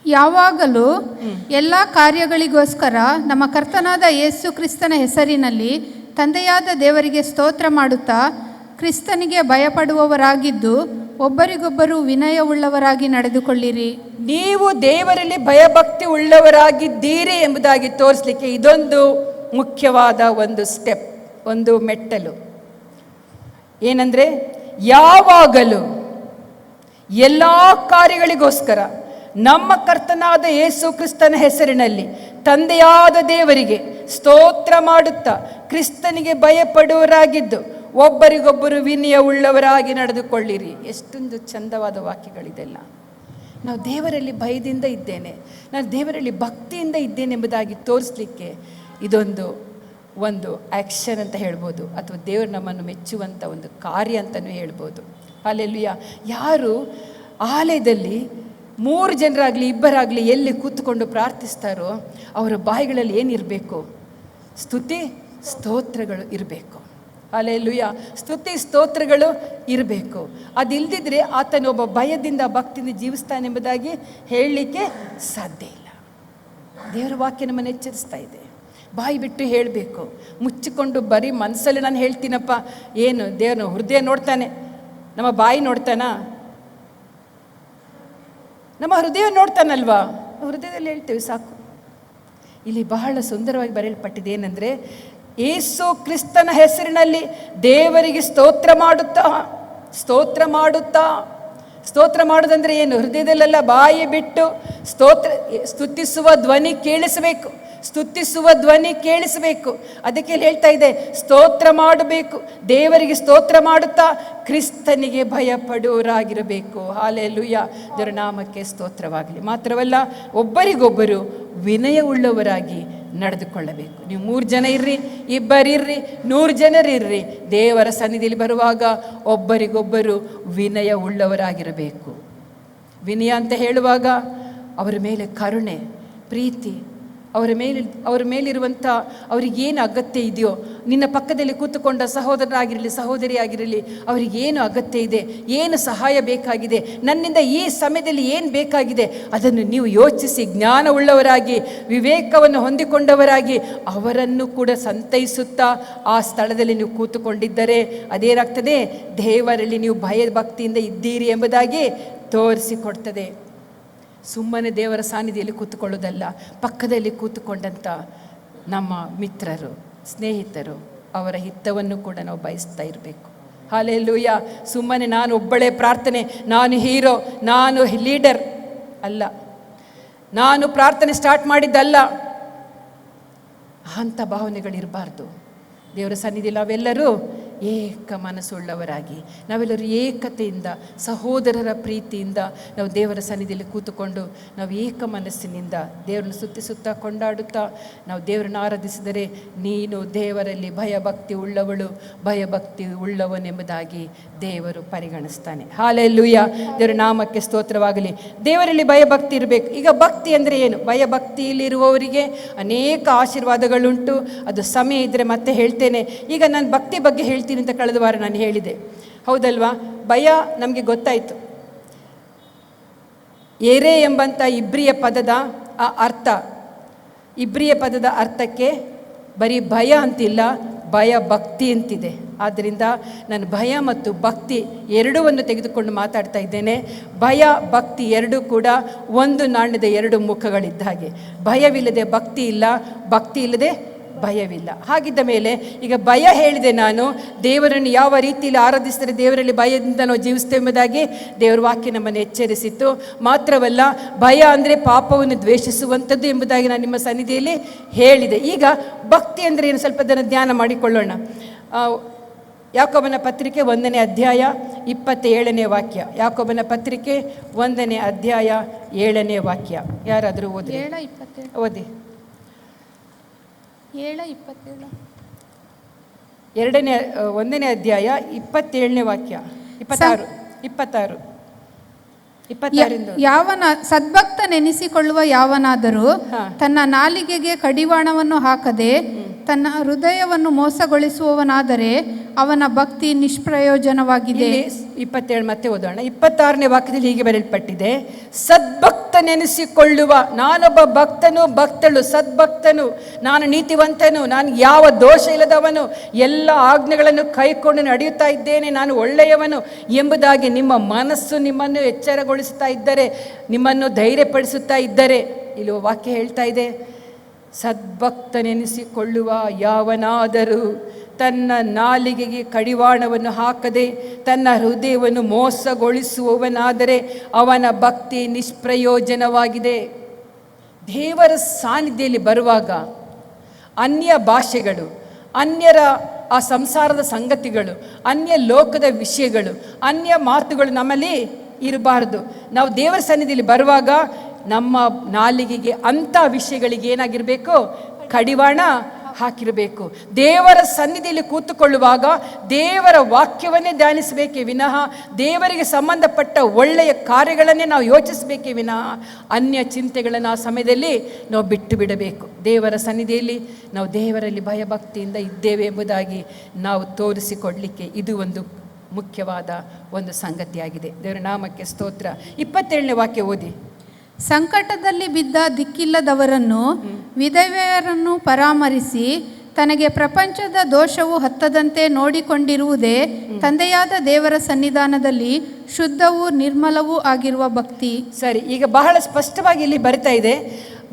ಯಾವಾಗಲೂ ಎಲ್ಲ ಕಾರ್ಯಗಳಿಗೋಸ್ಕರ ನಮ್ಮ ಕರ್ತನಾದ ಯೇಸು ಕ್ರಿಸ್ತನ ಹೆಸರಿನಲ್ಲಿ ತಂದೆಯಾದ ದೇವರಿಗೆ ಸ್ತೋತ್ರ ಮಾಡುತ್ತಾ ಕ್ರಿಸ್ತನಿಗೆ ಭಯಪಡುವವರಾಗಿದ್ದು ಒಬ್ಬರಿಗೊಬ್ಬರು ವಿನಯವುಳ್ಳವರಾಗಿ ನಡೆದುಕೊಳ್ಳಿರಿ. ನೀವು ದೇವರಲ್ಲಿ ಭಯಭಕ್ತಿ ಉಳ್ಳವರಾಗಿದ್ದೀರಿ ಎಂಬುದಾಗಿ ತೋರಿಸಲಿಕ್ಕೆ ಇದೊಂದು ಮುಖ್ಯವಾದ ಒಂದು ಸ್ಟೆಪ್, ಒಂದು ಮೆಟ್ಟಲು. ಏನಂದರೆ ಯಾವಾಗಲೂ ಎಲ್ಲ ಕಾರ್ಯಗಳಿಗೋಸ್ಕರ ನಮ್ಮ ಕರ್ತನಾದ ಯೇಸು ಕ್ರಿಸ್ತನ ಹೆಸರಿನಲ್ಲಿ ತಂದೆಯಾದ ದೇವರಿಗೆ ಸ್ತೋತ್ರ ಮಾಡುತ್ತಾ ಕ್ರಿಸ್ತನಿಗೆ ಭಯಪಡುವವರಾಗಿದ್ದು ಒಬ್ಬರಿಗೊಬ್ಬರು ವಿನಯ ಉಳ್ಳವರಾಗಿ ನಡೆದುಕೊಳ್ಳಿರಿ. ಎಷ್ಟೊಂದು ಚಂದವಾದ ವಾಕ್ಯಗಳಿದೆಲ್ಲ. ನಾವು ದೇವರಲ್ಲಿ ಭಯದಿಂದ ಇದ್ದೇನೆ, ನಾನು ದೇವರಲ್ಲಿ ಭಕ್ತಿಯಿಂದ ಇದ್ದೇನೆ ಎಂಬುದಾಗಿ ತೋರಿಸ್ಲಿಕ್ಕೆ ಇದೊಂದು ಆ್ಯಕ್ಷನ್ ಅಂತ ಹೇಳ್ಬೋದು, ಅಥವಾ ದೇವರು ನಮ್ಮನ್ನು ಮೆಚ್ಚುವಂಥ ಒಂದು ಕಾರ್ಯ ಅಂತಲೂ ಹೇಳ್ಬೋದು. ಹಲ್ಲೆಲೂಯಾ. ಯಾರು ಆಲಯದಲ್ಲಿ 3 ಜನರಾಗಲಿ 2 ಎಲ್ಲಿ ಕೂತ್ಕೊಂಡು ಪ್ರಾರ್ಥಿಸ್ತಾರೋ ಅವರ ಬಾಯಿಗಳಲ್ಲಿ ಏನಿರಬೇಕು? ಸ್ತುತಿ ಸ್ತೋತ್ರಗಳು ಇರಬೇಕು. ಹಲ್ಲೆಲೂಯಾ. ಸ್ತುತಿ ಸ್ತೋತ್ರಗಳು ಇರಬೇಕು. ಅದಿಲ್ಲದಿದ್ದರೆ ಆತನೊಬ್ಬ ಭಯದಿಂದ ಭಕ್ತಿಯಿಂದ ಜೀವಿಸ್ತಾನೆಂಬುದಾಗಿ ಹೇಳಲಿಕ್ಕೆ ಸಾಧ್ಯ ಇಲ್ಲ. ದೇವರ ವಾಕ್ಯ ನಮ್ಮನ್ನು ಎಚ್ಚರಿಸ್ತಾ ಇದೆ. ಬಾಯಿ ಬಿಟ್ಟು ಹೇಳಬೇಕು. ಮುಚ್ಚಿಕೊಂಡು ಬರೀ ಮನಸ್ಸಲ್ಲಿ ನಾನು ಹೇಳ್ತೀನಪ್ಪ, ಏನು ದೇವರ ಹೃದಯ ನೋಡ್ತಾನೆ, ನಮ್ಮ ಬಾಯಿ ನೋಡ್ತಾನಾ? ನಮ್ಮ ಹೃದಯ ನೋಡ್ತಾನಲ್ವಾ? ಹೃದಯದಲ್ಲಿ ಹೇಳ್ತೇವೆ ಸಾಕು. ಇಲ್ಲಿ ಬಹಳ ಸುಂದರವಾಗಿ ಬರೆಯಲ್ಪಟ್ಟಿದೆ ಏನಂದರೆ, ಯೇಸು ಕ್ರಿಸ್ತನ ಹೆಸರಿನಲ್ಲಿ ದೇವರಿಗೆ ಸ್ತೋತ್ರ ಮಾಡೋದಂದ್ರೆ ಏನು? ಹೃದಯದಲ್ಲೆಲ್ಲ ಬಾಯಿ ಬಿಟ್ಟು ಸ್ತುತಿಸುವ ಧ್ವನಿ ಕೇಳಿಸಬೇಕು. ಅದಕ್ಕೆ ಹೇಳ್ತಾ ಇದೆ, ಸ್ತೋತ್ರ ಮಾಡಬೇಕು, ದೇವರಿಗೆ ಸ್ತೋತ್ರ ಮಾಡುತ್ತಾ ಕ್ರಿಸ್ತನಿಗೆ ಭಯಪಡುವವರಾಗಿರಬೇಕು. ಹಾಲೆಲೂಯಾ. ದೇವರ ನಾಮಕ್ಕೆ ಸ್ತೋತ್ರವಾಗಲಿ. ಮಾತ್ರವಲ್ಲ, ಒಬ್ಬರಿಗೊಬ್ಬರು ವಿನಯ ಉಳ್ಳವರಾಗಿ ನಡೆದುಕೊಳ್ಳಬೇಕು. ನೀವು 3 ಜನ ಇರ್ರಿ, 2 ಇರ್ರಿ, 100 ಜನರಿರ್ರಿ, ದೇವರ ಸನ್ನಿಧಿಯಲ್ಲಿ ಬರುವಾಗ ಒಬ್ಬರಿಗೊಬ್ಬರು ವಿನಯ ಉಳ್ಳವರಾಗಿರಬೇಕು. ವಿನಯ ಅಂತ ಹೇಳುವಾಗ ಅವರ ಮೇಲೆ ಕರುಣೆ, ಪ್ರೀತಿ, ಅವರ ಮೇಲಿರುವಂಥ ಅವರಿಗೇನು ಅಗತ್ಯ ಇದೆಯೋ, ನಿನ್ನ ಪಕ್ಕದಲ್ಲಿ ಕೂತುಕೊಂಡ ಸಹೋದರರಾಗಿರಲಿ ಸಹೋದರಿಯಾಗಿರಲಿ, ಅವರಿಗೇನು ಅಗತ್ಯ ಇದೆ, ಏನು ಸಹಾಯ ಬೇಕಾಗಿದೆ, ನನ್ನಿಂದ ಈ ಸಮಯದಲ್ಲಿ ಏನು ಬೇಕಾಗಿದೆ, ಅದನ್ನು ನೀವು ಯೋಚಿಸಿ ಜ್ಞಾನವುಳ್ಳವರಾಗಿ ವಿವೇಕವನ್ನು ಹೊಂದಿಕೊಂಡವರಾಗಿ ಅವರನ್ನು ಕೂಡ ಸಂತೈಸುತ್ತಾ ಆ ಸ್ಥಳದಲ್ಲಿ ನೀವು ಕೂತುಕೊಂಡಿದ್ದರೆ ಅದೇನಾಗ್ತದೆ? ದೇವರಲ್ಲಿ ನೀವು ಭಯಭಕ್ತಿಯಿಂದ ಇದ್ದೀರಿ ಎಂಬುದಾಗಿ ತೋರಿಸಿಕೊಡ್ತದೆ. ಸುಮ್ಮನೆ ದೇವರ ಸಾನ್ನಿಧ್ಯದಲ್ಲಿ ಕೂತುಕೊಳ್ಳೋದಲ್ಲ, ಪಕ್ಕದಲ್ಲಿ ಕೂತುಕೊಂಡಂಥ ನಮ್ಮ ಮಿತ್ರರು, ಸ್ನೇಹಿತರು, ಅವರ ಹಿತವನ್ನು ಕೂಡ ನಾವು ಬಯಸ್ತಾ ಇರಬೇಕು. ಹಲ್ಲೆಲೂಯಾ. ಸುಮ್ಮನೆ ನಾನು ಒಬ್ಬಳೇ ಪ್ರಾರ್ಥನೆ, ನಾನು ಹೀರೋ, ನಾನು ಲೀಡರ್ ಅಲ್ಲ, ನಾನು ಪ್ರಾರ್ಥನೆ ಸ್ಟಾರ್ಟ್ ಮಾಡಿದ್ದಲ್ಲ, ಅಂಥ ಭಾವನೆಗಳಿರಬಾರ್ದು. ದೇವರ ಸನ್ನಿಧಿಯಲ್ಲಿ ನಾವೆಲ್ಲರೂ ಏಕ ಮನಸ್ಸುಳ್ಳವರಾಗಿ, ನಾವೆಲ್ಲರೂ ಏಕತೆಯಿಂದ, ಸಹೋದರರ ಪ್ರೀತಿಯಿಂದ ನಾವು ದೇವರ ಸನ್ನಿಧಿಯಲ್ಲಿ ಕೂತುಕೊಂಡು ನಾವು ಏಕ ಮನಸ್ಸಿನಿಂದ ದೇವರನ್ನು ಸ್ತುತಿಸುತ್ತಾ ಕೊಂಡಾಡುತ್ತಾ ನಾವು ದೇವರನ್ನು ಆರಾಧಿಸಿದರೆ, ನೀನು ದೇವರಲ್ಲಿ ಭಯಭಕ್ತಿ ಉಳ್ಳವನೆಂಬುದಾಗಿ ದೇವರು ಪರಿಗಣಿಸ್ತಾನೆ. ಹಲ್ಲೆಲೂಯಾ. ದೇವರ ನಾಮಕ್ಕೆ ಸ್ತೋತ್ರವಾಗಲಿ. ದೇವರಲ್ಲಿ ಭಯಭಕ್ತಿ ಇರಬೇಕು. ಈಗ ಭಕ್ತಿ ಅಂದರೆ ಏನು? ಭಯಭಕ್ತಿಯಲ್ಲಿರುವವರಿಗೆ ಅನೇಕ ಆಶೀರ್ವಾದಗಳುಂಟು. ಅದು ಸಮಯ ಇದ್ದರೆ ಮತ್ತೆ ಹೇಳ್ತೇನೆ. ಈಗ ನಾನು ಭಕ್ತಿ ಬಗ್ಗೆ ಹೇಳ್ತೀನಿ ಅಂತ ಕಳೆದ ವಾರ ನಾನು ಹೇಳಿದೆ, ಹೌದಲ್ವಾ? ಭಯ ನಮಗೆ ಗೊತ್ತಾಯಿತು. ಏರೆ ಎಂಬಂಥ ಇಬ್ರಿಯ ಪದದ ಅರ್ಥಕ್ಕೆ ಬರೀ ಭಯ ಅಂತಿಲ್ಲ, ಭಯ ಭಕ್ತಿ ಅಂತಿದೆ. ಆದ್ದರಿಂದ ನಾನು ಭಯ ಮತ್ತು ಭಕ್ತಿ ಎರಡೂವನ್ನು ತೆಗೆದುಕೊಂಡು ಮಾತಾಡ್ತಾ ಇದ್ದೇನೆ. ಭಯ ಭಕ್ತಿ ಎರಡೂ ಕೂಡ ಒಂದು ನಾಣ್ಯದ 2 ಮುಖಗಳಿದ್ದ ಹಾಗೆ. ಭಯವಿಲ್ಲದೆ ಭಕ್ತಿ ಇಲ್ಲ, ಭಕ್ತಿ ಇಲ್ಲದೆ ಭಯವಿಲ್ಲ. ಹಾಗಿದ್ದ ಮೇಲೆ ಈಗ ಭಯ ಹೇಳಿದೆ ನಾನು, ದೇವರನ್ನು ಯಾವ ರೀತಿಯಲ್ಲಿ ಆರಾಧಿಸಿದರೆ ದೇವರಲ್ಲಿ ಭಯದಿಂದ ನಾವು ಜೀವಿಸ್ತೇವೆ ಎಂಬುದಾಗಿ ದೇವರ ವಾಕ್ಯ ನಮ್ಮನ್ನು ಎಚ್ಚರಿಸಿತ್ತು. ಮಾತ್ರವಲ್ಲ, ಭಯ ಅಂದರೆ ಪಾಪವನ್ನು ದ್ವೇಷಿಸುವಂಥದ್ದು ಎಂಬುದಾಗಿ ನಾನು ನಿಮ್ಮ ಸನ್ನಿಧಿಯಲ್ಲಿ ಹೇಳಿದೆ. ಈಗ ಭಕ್ತಿ ಅಂದರೆ ಏನು ಸ್ವಲ್ಪ ಅದನ್ನು ಧ್ಯಾನ ಮಾಡಿಕೊಳ್ಳೋಣ. ಯಾಕೋಬನ ಪತ್ರಿಕೆ 1ನೇ ಅಧ್ಯಾಯ 27ನೇ ವಾಕ್ಯ. ಯಾಕೋಬನ ಪತ್ರಿಕೆ 1ನೇ ಅಧ್ಯಾಯ 7ನೇ ವಾಕ್ಯ. ಯಾರಾದರೂ ಓದಿ. 1ನೇ ಅಧ್ಯಾಯ 27ನೇ ವಾಕ್ಯ. 26 ಸದ್ಭಕ್ತನೆನಿಸಿಕೊಳ್ಳುವ ಯಾವನಾದರೂ ತನ್ನ ನಾಲಿಗೆಗೆ ಕಡಿವಾಣವನ್ನು ಹಾಕದೆ ತನ್ನ ಹೃದಯವನ್ನು ಮೋಸಗೊಳಿಸುವವನಾದರೆ ಅವನ ಭಕ್ತಿ ನಿಷ್ಪ್ರಯೋಜನವಾಗಿದೆ. 27 ಮತ್ತೆ ಓದೋಣ. 26ನೇ ವಾಕ್ಯದಲ್ಲಿ ಹೀಗೆ ಬರೆಯಲ್ಪಟ್ಟಿದೆ, ಸದ್ಭಕ್ತನೆನಿಸಿಕೊಳ್ಳುವ. ನಾನೊಬ್ಬ ಭಕ್ತಳು, ಸದ್ಭಕ್ತನು, ನಾನು ನೀತಿವಂತನು, ನಾನು ಯಾವ ದೋಷ ಇಲ್ಲದವನು, ಎಲ್ಲ ಆಜ್ಞೆಗಳನ್ನು ಕೈಕೊಂಡು ನಡೆಯುತ್ತಾ ಇದ್ದೇನೆ, ನಾನು ಒಳ್ಳೆಯವನು ಎಂಬುದಾಗಿ ನಿಮ್ಮ ಮನಸ್ಸು ನಿಮ್ಮನ್ನು ಎಚ್ಚರಗೊಳಿಸುತ್ತಾ ಇದ್ದರೆ, ನಿಮ್ಮನ್ನು ಧೈರ್ಯಪಡಿಸುತ್ತಾ ಇದ್ದರೆ, ಇಲ್ಲಿ ವಾಕ್ಯ ಹೇಳ್ತಾ ಇದೆ, ಸದ್ಭಕ್ತನೆನಿಸಿಕೊಳ್ಳುವ ಯಾವನಾದರೂ ತನ್ನ ನಾಲಿಗೆಗೆ ಕಡಿವಾಣವನ್ನು ಹಾಕದೆ ತನ್ನ ಹೃದಯವನ್ನು ಮೋಸಗೊಳಿಸುವವನಾದರೆ ಅವನ ಭಕ್ತಿ ನಿಷ್ಪ್ರಯೋಜನವಾಗಿದೆ. ದೇವರ ಸಾನ್ನಿಧ್ಯದಲ್ಲಿ ಬರುವಾಗ ಅನ್ಯ ಭಾಷೆಗಳು, ಅನ್ಯರ ಆ ಸಂಸಾರದ ಸಂಗತಿಗಳು, ಅನ್ಯ ಲೋಕದ ವಿಷಯಗಳು, ಅನ್ಯ ಮಾತುಗಳು ನಮ್ಮಲ್ಲಿ ಇರಬಾರ್ದು. ನಾವು ದೇವರ ಸನ್ನಿಧಿಯಲ್ಲಿ ಬರುವಾಗ ನಮ್ಮ ನಾಲಿಗೆಗೆ ಅಂಥ ವಿಷಯಗಳಿಗೆ ಏನಾಗಿರಬೇಕು? ಕಡಿವಾಣ ಹಾಕಿರಬೇಕು. ದೇವರ ಸನ್ನಿಧಿಯಲ್ಲಿ ಕೂತುಕೊಳ್ಳುವಾಗ ದೇವರ ವಾಕ್ಯವನ್ನೇ ಧ್ಯಾನಿಸಬೇಕೇ ವಿನಃ, ದೇವರಿಗೆ ಸಂಬಂಧಪಟ್ಟ ಒಳ್ಳೆಯ ಕಾರ್ಯಗಳನ್ನೇ ನಾವು ಯೋಚಿಸಬೇಕೇ ವಿನಃ ಅನ್ಯ ಚಿಂತೆಗಳನ್ನು ಆ ಸಮಯದಲ್ಲಿ ನಾವು ಬಿಟ್ಟು ಬಿಡಬೇಕು. ದೇವರ ಸನ್ನಿಧಿಯಲ್ಲಿ ನಾವು ದೇವರಲ್ಲಿ ಭಯಭಕ್ತಿಯಿಂದ ಇದ್ದೇವೆ ಎಂಬುದಾಗಿ ನಾವು ತೋರಿಸಿಕೊಡಲಿಕ್ಕೆ ಇದು ಒಂದು ಮುಖ್ಯವಾದ ಒಂದು ಸಂಗತಿಯಾಗಿದೆ. ದೇವರ ನಾಮಕ್ಕೆ ಸ್ತೋತ್ರ. 27ನೇ ವಾಕ್ಯ ಓದಿ. ಸಂಕಟದಲ್ಲಿ ಬಿದ್ದ ದಿಕ್ಕಿಲ್ಲದವರನ್ನು, ವಿಧವೆಯರನ್ನು ಪರಾಮರಿಸಿ ತನಗೆ ಪ್ರಪಂಚದ ದೋಷವು ಹತ್ತದಂತೆ ನೋಡಿಕೊಂಡಿರುವುದೇ ತಂದೆಯಾದ ದೇವರ ಸನ್ನಿಧಾನದಲ್ಲಿ ಶುದ್ಧವೂ ನಿರ್ಮಲವೂ ಆಗಿರುವ ಭಕ್ತಿ. ಸರಿ, ಈಗ ಬಹಳ ಸ್ಪಷ್ಟವಾಗಿ ಇಲ್ಲಿ ಬರ್ತಾ ಇದೆ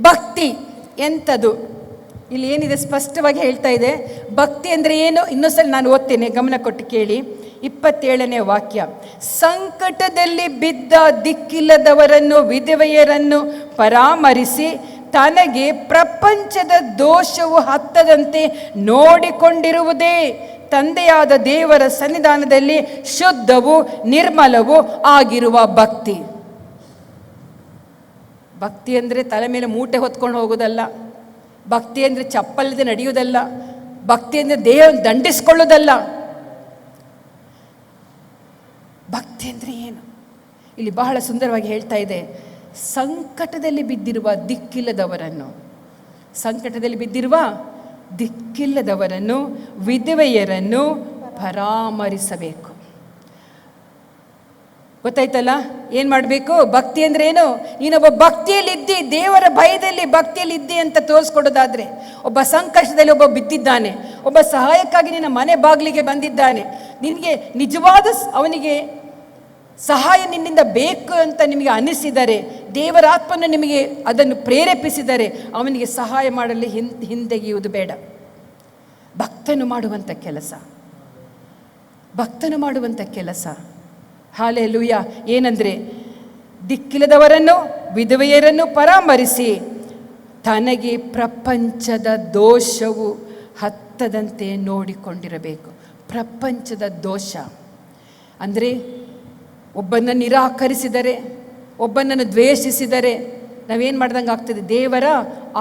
ಭಕ್ತಿ ಎಂಥದ್ದು. ಇಲ್ಲಿ ಏನಿದೆ ಸ್ಪಷ್ಟವಾಗಿ ಹೇಳ್ತಾ ಇದೆ. ಭಕ್ತಿ ಅಂದರೆ ಏನು? ಇನ್ನೊಂದ್ಸಲ ನಾನು ಓದ್ತೇನೆ, ಗಮನ ಕೊಟ್ಟು ಕೇಳಿ. 27ನೇ ವಾಕ್ಯ. ಸಂಕಟದಲ್ಲಿ ಬಿದ್ದ ದಿಕ್ಕಿಲ್ಲದವರನ್ನು, ವಿಧವೆಯರನ್ನು ಪರಾಮರಿಸಿ ತನಗೆ ಪ್ರಪಂಚದ ದೋಷವು ಹತ್ತದಂತೆ ನೋಡಿಕೊಂಡಿರುವುದೇ ತಂದೆಯಾದ ದೇವರ ಸನ್ನಿಧಾನದಲ್ಲಿ ಶುದ್ಧವೂ ನಿರ್ಮಲವೂ ಆಗಿರುವ ಭಕ್ತಿ. ಭಕ್ತಿ ಅಂದರೆ ತಲೆ ಮೇಲೆ ಮೂಟೆ ಹೊತ್ಕೊಂಡು ಹೋಗೋದಲ್ಲ. ಭಕ್ತಿ ಅಂದರೆ ಚಪ್ಪಲ್ಲದೆ ನಡೆಯುವುದಲ್ಲ. ಭಕ್ತಿ ಅಂದರೆ ದೇಹ ದಂಡಿಸ್ಕೊಳ್ಳೋದಲ್ಲ. ಭಕ್ತಿ ಅಂದರೆ ಏನು? ಇಲ್ಲಿ ಬಹಳ ಸುಂದರವಾಗಿ ಹೇಳ್ತಾ ಇದೆ. ಸಂಕಟದಲ್ಲಿ ಬಿದ್ದಿರುವ ದಿಕ್ಕಿಲ್ಲದವರನ್ನು, ಸಂಕಟದಲ್ಲಿ ಬಿದ್ದಿರುವ ದಿಕ್ಕಿಲ್ಲದವರನ್ನು, ವಿಧವೆಯರನ್ನು ಪರಾಮರಿಸಬೇಕು. ಗೊತ್ತಾಯ್ತಲ್ಲ ಏನು ಮಾಡಬೇಕು? ಭಕ್ತಿ ಅಂದರೆ ಏನು? ನೀನೊಬ್ಬ ಭಕ್ತಿಯಲ್ಲಿದ್ದಿ, ದೇವರ ಭಯದಲ್ಲಿ ಭಕ್ತಿಯಲ್ಲಿದ್ದಿ ಅಂತ ತೋರಿಸ್ಕೊಡೋದಾದರೆ, ಒಬ್ಬ ಸಂಕಷ್ಟದಲ್ಲಿ ಒಬ್ಬ ಬಿದ್ದಿದ್ದಾನೆ, ಒಬ್ಬ ಸಹಾಯಕ್ಕಾಗಿ ನಿನ್ನ ಮನೆ ಬಾಗಿಲಿಗೆ ಬಂದಿದ್ದಾನೆ, ನಿನಗೆ ನಿಜವಾದ ಅವನಿಗೆ ಸಹಾಯ ನಿನ್ನಿಂದ ಬೇಕು ಅಂತ ನಿಮಗೆ ಅನಿಸಿದರೆ, ದೇವರ ಆತ್ಮನ ನಿಮಗೆ ಅದನ್ನು ಪ್ರೇರೇಪಿಸಿದರೆ ಅವನಿಗೆ ಸಹಾಯ ಮಾಡಲು ಹಿಂದೆಗೆಯುವುದು ಬೇಡ. ಭಕ್ತನು ಮಾಡುವಂಥ ಕೆಲಸ, ಭಕ್ತನು ಮಾಡುವಂಥ ಕೆಲಸ. ಹಾಲೆಲೂಯ. ಏನಂದರೆ ದಿಕ್ಕಿಲ್ಲದವರನ್ನು, ವಿಧವೆಯರನ್ನು ಪರಾಮರಿಸಿ ತನಗೆ ಪ್ರಪಂಚದ ದೋಷವು ಹತ್ತದಂತೆ ನೋಡಿಕೊಂಡಿರಬೇಕು. ಪ್ರಪಂಚದ ದೋಷ ಅಂದರೆ ಒಬ್ಬನನ್ನು ನಿರಾಕರಿಸಿದರೆ, ಒಬ್ಬನನ್ನು ದ್ವೇಷಿಸಿದರೆ ನಾವೇನು ಮಾಡ್ದಂಗೆ ಆಗ್ತದೆ? ದೇವರ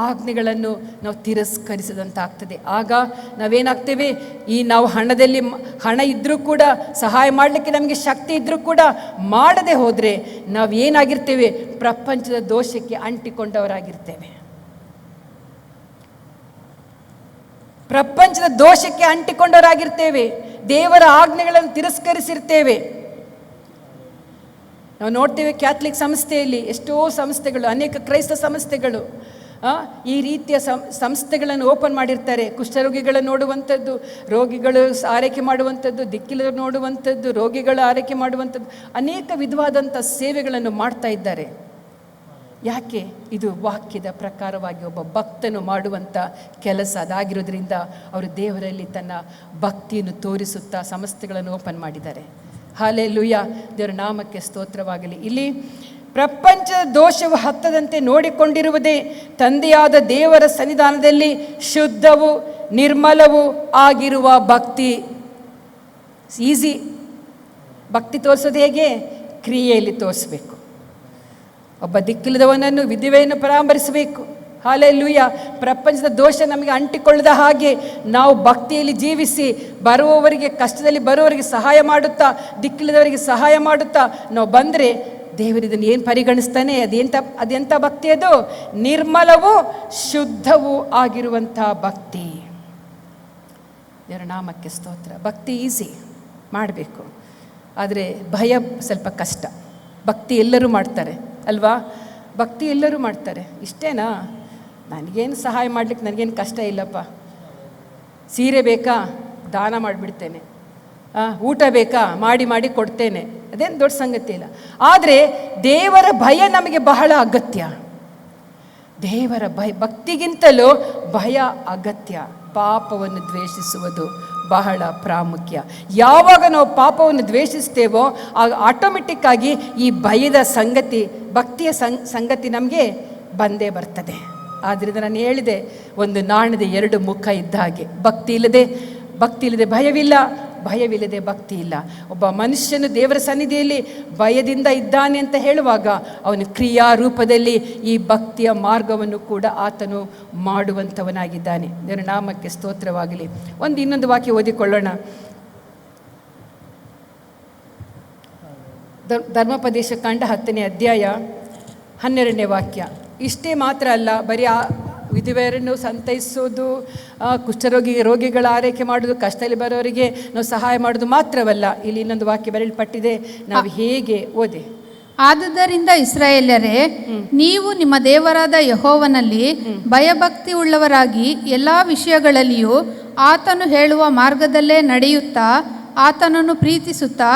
ಆಜ್ಞೆಗಳನ್ನು ನಾವು ತಿರಸ್ಕರಿಸಿದಂತ ಆಗ್ತದೆ. ಆಗ ನಾವೇನಾಗ್ತೇವೆ? ನಾವು ಹಣ ಇದ್ದರೂ ಕೂಡ, ಸಹಾಯ ಮಾಡಲಿಕ್ಕೆ ನಮಗೆ ಶಕ್ತಿ ಇದ್ದರೂ ಕೂಡ ಮಾಡದೆ ಹೋದರೆ ನಾವೇನಾಗಿರ್ತೇವೆ? ಪ್ರಪಂಚದ ದೋಷಕ್ಕೆ ಅಂಟಿಕೊಂಡವರಾಗಿರ್ತೇವೆ. ಪ್ರಪಂಚದ ದೋಷಕ್ಕೆ ಅಂಟಿಕೊಂಡವರಾಗಿರ್ತೇವೆ. ದೇವರ ಆಜ್ಞೆಗಳನ್ನು ತಿರಸ್ಕರಿಸಿರ್ತೇವೆ. ನಾವು ನೋಡ್ತೇವೆ ಕ್ಯಾಥಲಿಕ್ ಸಂಸ್ಥೆಯಲ್ಲಿ ಎಷ್ಟೋ ಸಂಸ್ಥೆಗಳು, ಅನೇಕ ಕ್ರೈಸ್ತ ಸಂಸ್ಥೆಗಳು ಈ ರೀತಿಯ ಸಂಸ್ಥೆಗಳನ್ನು ಓಪನ್ ಮಾಡಿರ್ತಾರೆ. ಕುಷ್ಠರೋಗಿಗಳನ್ನು ನೋಡುವಂಥದ್ದು, ರೋಗಿಗಳು ಆರೈಕೆ ಮಾಡುವಂಥದ್ದು, ದಿಕ್ಕಿಲ್ಲರು ನೋಡುವಂಥದ್ದು, ರೋಗಿಗಳ ಆರೈಕೆ ಮಾಡುವಂಥದ್ದು, ಅನೇಕ ವಿಧವಾದಂಥ ಸೇವೆಗಳನ್ನು ಮಾಡ್ತಾ ಇದ್ದಾರೆ. ಯಾಕೆ? ಇದು ವಾಕ್ಯದ ಪ್ರಕಾರವಾಗಿ ಒಬ್ಬ ಭಕ್ತನು ಮಾಡುವಂಥ ಕೆಲಸ ಅದಾಗಿರೋದ್ರಿಂದ ಅವರು ದೇವರಲ್ಲಿ ತನ್ನ ಭಕ್ತಿಯನ್ನು ತೋರಿಸುತ್ತಾ ಸಂಸ್ಥೆಗಳನ್ನು ಓಪನ್ ಮಾಡಿದ್ದಾರೆ. ಹಾಲೆಲೂಯ. ದೇವರ ನಾಮಕ್ಕೆ ಸ್ತೋತ್ರವಾಗಲಿ. ಇಲ್ಲಿ ಪ್ರಪಂಚದ ದೋಷವು ಹತ್ತದಂತೆ ನೋಡಿಕೊಂಡಿರುವುದೇ ತಂದೆಯಾದ ದೇವರ ಸನ್ನಿಧಾನದಲ್ಲಿ ಶುದ್ಧವೂ ನಿರ್ಮಲವೂ ಆಗಿರುವ ಭಕ್ತಿ. ಈಸಿ. ಭಕ್ತಿ ತೋರಿಸೋದು ಹೇಗೆ? ಕ್ರಿಯೆಯಲ್ಲಿ ತೋರಿಸಬೇಕು. ಒಬ್ಬ ದಿಕ್ಕಿಲ್ಲದವನನ್ನು, ವಿಧವೆಯನ್ನು ಪರಾಮರಿಸಬೇಕು. ಹಾಲೆಲೂಯ. ಪ್ರಪಂಚದ ದೋಷ ನಮಗೆ ಅಂಟಿಕೊಳ್ಳದ ಹಾಗೆ ನಾವು ಭಕ್ತಿಯಲ್ಲಿ ಜೀವಿಸಿ ಬರುವವರಿಗೆ, ಕಷ್ಟದಲ್ಲಿ ಬರುವವರಿಗೆ ಸಹಾಯ ಮಾಡುತ್ತಾ, ದಿಕ್ಕಿಲ್ಲದವರಿಗೆ ಸಹಾಯ ಮಾಡುತ್ತಾ ನಾವು ಬಂದರೆ ದೇವರಿದನ್ನು ಏನು ಪರಿಗಣಿಸ್ತಾನೆ? ಅದೆಂಥ ಭಕ್ತಿ? ಅದು ನಿರ್ಮಲವೂ ಶುದ್ಧವೂ ಆಗಿರುವಂಥ ಭಕ್ತಿ. ದೇವರ ನಾಮಕ್ಕೆ ಸ್ತೋತ್ರ. ಭಕ್ತಿ ಈಸಿ ಮಾಡಬೇಕು, ಆದರೆ ಭಯ ಸ್ವಲ್ಪ ಕಷ್ಟ. ಭಕ್ತಿ ಎಲ್ಲರೂ ಮಾಡ್ತಾರೆ ಅಲ್ವಾ? ಭಕ್ತಿ ಎಲ್ಲರೂ ಮಾಡ್ತಾರೆ. ಇಷ್ಟೇನಾ? ನನಗೇನು ಸಹಾಯ ಮಾಡಲಿಕ್ಕೆ ನನಗೇನು ಕಷ್ಟ ಇಲ್ಲಪ್ಪ. ಸೀರೆ ಬೇಕಾ? ದಾನ ಮಾಡಿಬಿಡ್ತೇನೆ. ಊಟ ಬೇಕಾ? ಮಾಡಿ ಕೊಡ್ತೇನೆ. ಅದೇನು ದೊಡ್ಡ ಸಂಗತಿ ಇಲ್ಲ. ಆದರೆ ದೇವರ ಭಯ ನಮಗೆ ಬಹಳ ಅಗತ್ಯ. ದೇವರ ಭಯ, ಭಕ್ತಿಗಿಂತಲೂ ಭಯ ಅಗತ್ಯ. ಪಾಪವನ್ನು ದ್ವೇಷಿಸುವುದು ಬಹಳ ಪ್ರಾಮುಖ್ಯ. ಯಾವಾಗ ನಾವು ಪಾಪವನ್ನು ದ್ವೇಷಿಸ್ತೇವೋ ಆಗ ಆಟೋಮೆಟಿಕ್ ಆಗಿ ಈ ಭಯದ ಸಂಗತಿ, ಭಕ್ತಿಯ ಸಂಗತಿ ನಮಗೆ ಬಂದೇ ಬರ್ತದೆ. ಆದ್ದರಿಂದ ನಾನು ಹೇಳಿದೆ, ಒಂದು ನಾಣ್ಯದ ಎರಡು ಮುಖ ಇದ್ದ ಹಾಗೆ. ಭಕ್ತಿ ಇಲ್ಲದೆ ಭಯವಿಲ್ಲ, ಭಯವಿಲ್ಲದೆ ಭಕ್ತಿ ಇಲ್ಲ. ಒಬ್ಬ ಮನುಷ್ಯನು ದೇವರ ಸನ್ನಿಧಿಯಲ್ಲಿ ಭಯದಿಂದ ಇದ್ದಾನೆ ಅಂತ ಹೇಳುವಾಗ ಅವನು ಕ್ರಿಯಾ ರೂಪದಲ್ಲಿ ಈ ಭಕ್ತಿಯ ಮಾರ್ಗವನ್ನು ಕೂಡ ಆತನು ಮಾಡುವಂಥವನಾಗಿದ್ದಾನೆ. ದೇವರ ನಾಮಕ್ಕೆ ಸ್ತೋತ್ರವಾಗಲಿ. ಇನ್ನೊಂದು ವಾಕ್ಯ ಓದಿಕೊಳ್ಳೋಣ. ಧರ್ಮೋಪದೇಶ ಕಾಂಡ 10ನೇ ಅಧ್ಯಾಯ 12ನೇ ವಾಕ್ಯ. ಇಷ್ಟೇ ಮಾತ್ರ ಅಲ್ಲ, ಬರೀ ಆ ವಿಧವೆಯರನ್ನು ಸಂತೈಸೋದು, ರೋಗಿಗಳ ಆರೈಕೆ ಮಾಡೋದು, ಕಷ್ಟದಲ್ಲಿ ಬರೋರಿಗೆ ನಾವು ಸಹಾಯ ಮಾಡೋದು ಮಾತ್ರವಲ್ಲ. ಇಲ್ಲಿ ಇನ್ನೊಂದು ವಾಕ್ಯ ಬರೆಯಲ್ಪಟ್ಟಿದೆ, ನಾವು ಹೇಗೆ ಓದಿ. ಆದುದರಿಂದ ಇಸ್ರಾಯೇಲ್ಯರೇ, ನೀವು ನಿಮ್ಮ ದೇವರಾದ ಯೆಹೋವನಲ್ಲಿ ಭಯಭಕ್ತಿ ಉಳ್ಳವರಾಗಿ ಎಲ್ಲ ವಿಷಯಗಳಲ್ಲಿಯೂ ಆತನು ಹೇಳುವ ಮಾರ್ಗದಲ್ಲೇ ನಡೆಯುತ್ತಾ, ಆತನನ್ನು ಪ್ರೀತಿಸುತ್ತಾ,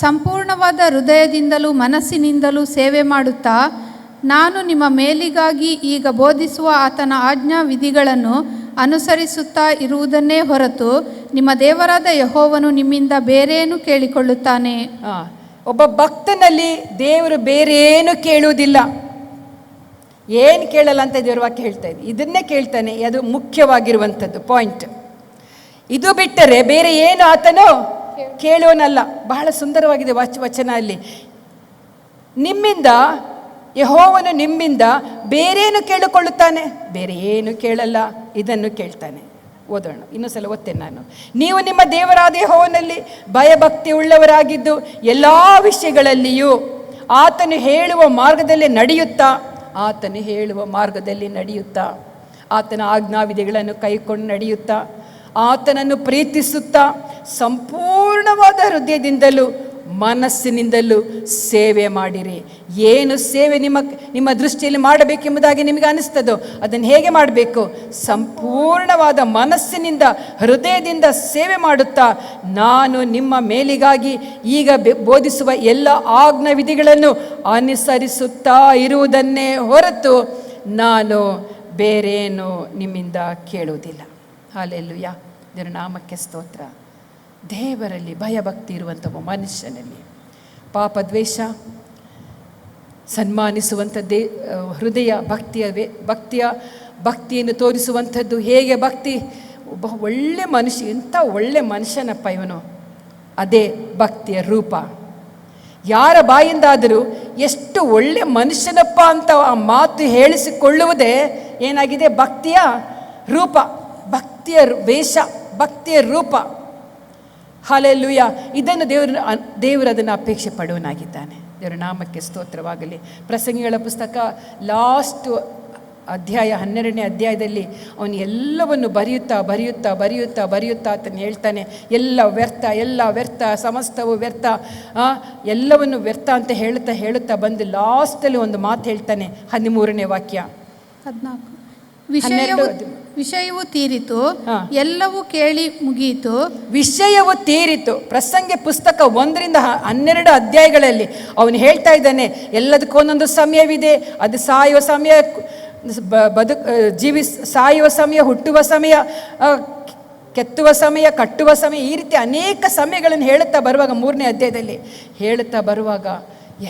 ಸಂಪೂರ್ಣವಾದ ಹೃದಯದಿಂದಲೂ ಮನಸ್ಸಿನಿಂದಲೂ ಸೇವೆ ಮಾಡುತ್ತಾ, ನಾನು ನಿಮ್ಮ ಮೇಲಿಗಾಗಿ ಈಗ ಬೋಧಿಸುವ ಆತನ ಆಜ್ಞಾ ವಿಧಿಗಳನ್ನು ಅನುಸರಿಸುತ್ತಾ ಇರುವುದನ್ನೇ ಹೊರತು ನಿಮ್ಮ ದೇವರಾದ ಯೆಹೋವನು ನಿಮ್ಮಿಂದ ಬೇರೇನು ಕೇಳಿಕೊಳ್ಳುತ್ತಾನೆ. ಒಬ್ಬ ಭಕ್ತನಲ್ಲಿ ದೇವರು ಬೇರೇನು ಕೇಳುವುದಿಲ್ಲ. ಏನು ಕೇಳಲ್ಲ ಅಂತ ದೇವರ ವಾಕ್ಯ ಹೇಳ್ತಾ ಇದೆ. ಇದನ್ನೇ ಕೇಳ್ತಾನೆ, ಅದು ಮುಖ್ಯವಾಗಿರುವಂಥದ್ದು ಪಾಯಿಂಟ್. ಇದು ಬಿಟ್ಟರೆ ಬೇರೆ ಏನು ಆತನು ಕೇಳುವನಲ್ಲ. ಬಹಳ ಸುಂದರವಾಗಿದೆ ವಚನ ಅಲ್ಲಿ. ಯೆಹೋವನು ನಿಮ್ಮಿಂದ ಬೇರೇನು ಕೇಳಿಕೊಳ್ಳುತ್ತಾನೆ? ಬೇರೆ ಏನು ಕೇಳಲ್ಲ, ಇದನ್ನು ಕೇಳ್ತಾನೆ. ಓದೋಣ, ಇನ್ನೊಂದ್ಸಲ ಓದ್ತೇನೆ ನಾನು. ನೀವು ನಿಮ್ಮ ದೇವರಾದ ಯೆಹೋವನಲ್ಲಿ ಭಯಭಕ್ತಿ ಉಳ್ಳವರಾಗಿದ್ದು ಎಲ್ಲ ವಿಷಯಗಳಲ್ಲಿಯೂ ಆತನು ಹೇಳುವ ಮಾರ್ಗದಲ್ಲಿ ನಡೆಯುತ್ತಾ, ಆತನ ಆಜ್ಞಾವಿಧಿಗಳನ್ನು ಕೈಕೊಂಡು ನಡೆಯುತ್ತಾ, ಆತನನ್ನು ಪ್ರೀತಿಸುತ್ತಾ, ಸಂಪೂರ್ಣವಾದ ಹೃದಯದಿಂದಲೂ ಮನಸ್ಸಿನಿಂದಲೂ ಸೇವೆ ಮಾಡಿರಿ. ಏನು ಸೇವೆ ನಿಮ್ಮ ದೃಷ್ಟಿಯಲ್ಲಿ ಮಾಡಬೇಕೆಂಬುದಾಗಿ ನಿಮಗೆ ಅನಿಸ್ತದೋ ಅದನ್ನು ಹೇಗೆ ಮಾಡಬೇಕು? ಸಂಪೂರ್ಣವಾದ ಮನಸ್ಸಿನಿಂದ, ಹೃದಯದಿಂದ ಸೇವೆ ಮಾಡುತ್ತಾ, ನಾನು ನಿಮ್ಮ ಮೇಲಿಗಾಗಿ ಈಗ ಬೋಧಿಸುವ ಎಲ್ಲ ಆಜ್ಞಾ ವಿಧಿಗಳನ್ನು ಅನುಸರಿಸುತ್ತಾ ಇರುವುದನ್ನೇ ಹೊರತು ನಾನು ಬೇರೇನು ನಿಮ್ಮಿಂದ ಕೇಳುವುದಿಲ್ಲ. ಹಲ್ಲೆಲೂಯಾ, ದೇವರ ನಾಮಕ್ಕೆ ಸ್ತೋತ್ರ. ದೇವರಲ್ಲಿ ಭಯಭಕ್ತಿ ಇರುವಂಥ ಮನುಷ್ಯನಲ್ಲಿ ಪಾಪ ದ್ವೇಷ ಸನ್ಮಾನಿಸುವಂಥ ಹೃದಯ, ಭಕ್ತಿಯನ್ನು ತೋರಿಸುವಂಥದ್ದು. ಹೇಗೆ ಭಕ್ತಿ? ಒಬ್ಬ ಒಳ್ಳೆ ಮನುಷ್ಯ, ಎಂಥ ಒಳ್ಳೆ ಮನುಷ್ಯನಪ್ಪ ಇವನು, ಅದೇ ಭಕ್ತಿಯ ರೂಪ. ಯಾರ ಬಾಯಿಂದಾದರೂ ಎಷ್ಟು ಒಳ್ಳೆ ಮನುಷ್ಯನಪ್ಪ ಅಂತ ಆ ಮಾತು ಹೇಳಿಸಿಕೊಳ್ಳುವುದೇ ಏನಾಗಿದೆ? ಭಕ್ತಿಯ ರೂಪ, ಭಕ್ತಿಯ ವೇಷ, ಭಕ್ತಿಯ ರೂಪ. ಹಲ್ಲೆಲೂಯಾ. ಇದನ್ನು ದೇವರು ಅದನ್ನು ಅಪೇಕ್ಷೆ ಪಡುವನಾಗಿದ್ದಾನೆ. ದೇವರ ನಾಮಕ್ಕೆ ಸ್ತೋತ್ರವಾಗಲಿ. ಪ್ರಸಂಗಿಗಳ ಪುಸ್ತಕ ಲಾಸ್ಟ್ ಅಧ್ಯಾಯ 12ನೇ ಅಧ್ಯಾಯದಲ್ಲಿ ಅವನು ಎಲ್ಲವನ್ನು ಬರೆಯುತ್ತಾ ಆತನು ಹೇಳ್ತಾನೆ, ಎಲ್ಲ ವ್ಯರ್ಥ, ಸಮಸ್ತವು ವ್ಯರ್ಥ, ಎಲ್ಲವನ್ನು ವ್ಯರ್ಥ ಅಂತ ಹೇಳುತ್ತಾ ಬಂದು ಲಾಸ್ಟಲ್ಲಿ ಒಂದು ಮಾತು ಹೇಳ್ತಾನೆ. 13ನೇ ವಾಕ್ಯ. 14 ವಿಷಯವು ತೀರಿತು, ಎಲ್ಲವೂ ಕೇಳಿ ಮುಗಿಯಿತು. ವಿಷಯವು ತೀರಿತು. ಪ್ರಸಂಗಿ ಪುಸ್ತಕ 1ರಿಂದ 12 ಅಧ್ಯಾಯಗಳಲ್ಲಿ ಅವನು ಹೇಳ್ತಾ ಇದ್ದಾನೆ, ಎಲ್ಲದಕ್ಕೂ ಒಂದೊಂದು ಸಮಯವಿದೆ. ಅದು ಸಾಯುವ ಸಮಯ, ಸಾಯುವ ಸಮಯ, ಹುಟ್ಟುವ ಸಮಯ, ಕೆತ್ತುವ ಸಮಯ, ಕಟ್ಟುವ ಸಮಯ, ಈ ರೀತಿ ಅನೇಕ ಸಮಯಗಳನ್ನು ಹೇಳುತ್ತಾ ಬರುವಾಗ 3ನೇ ಅಧ್ಯಾಯದಲ್ಲಿ ಹೇಳುತ್ತಾ ಬರುವಾಗ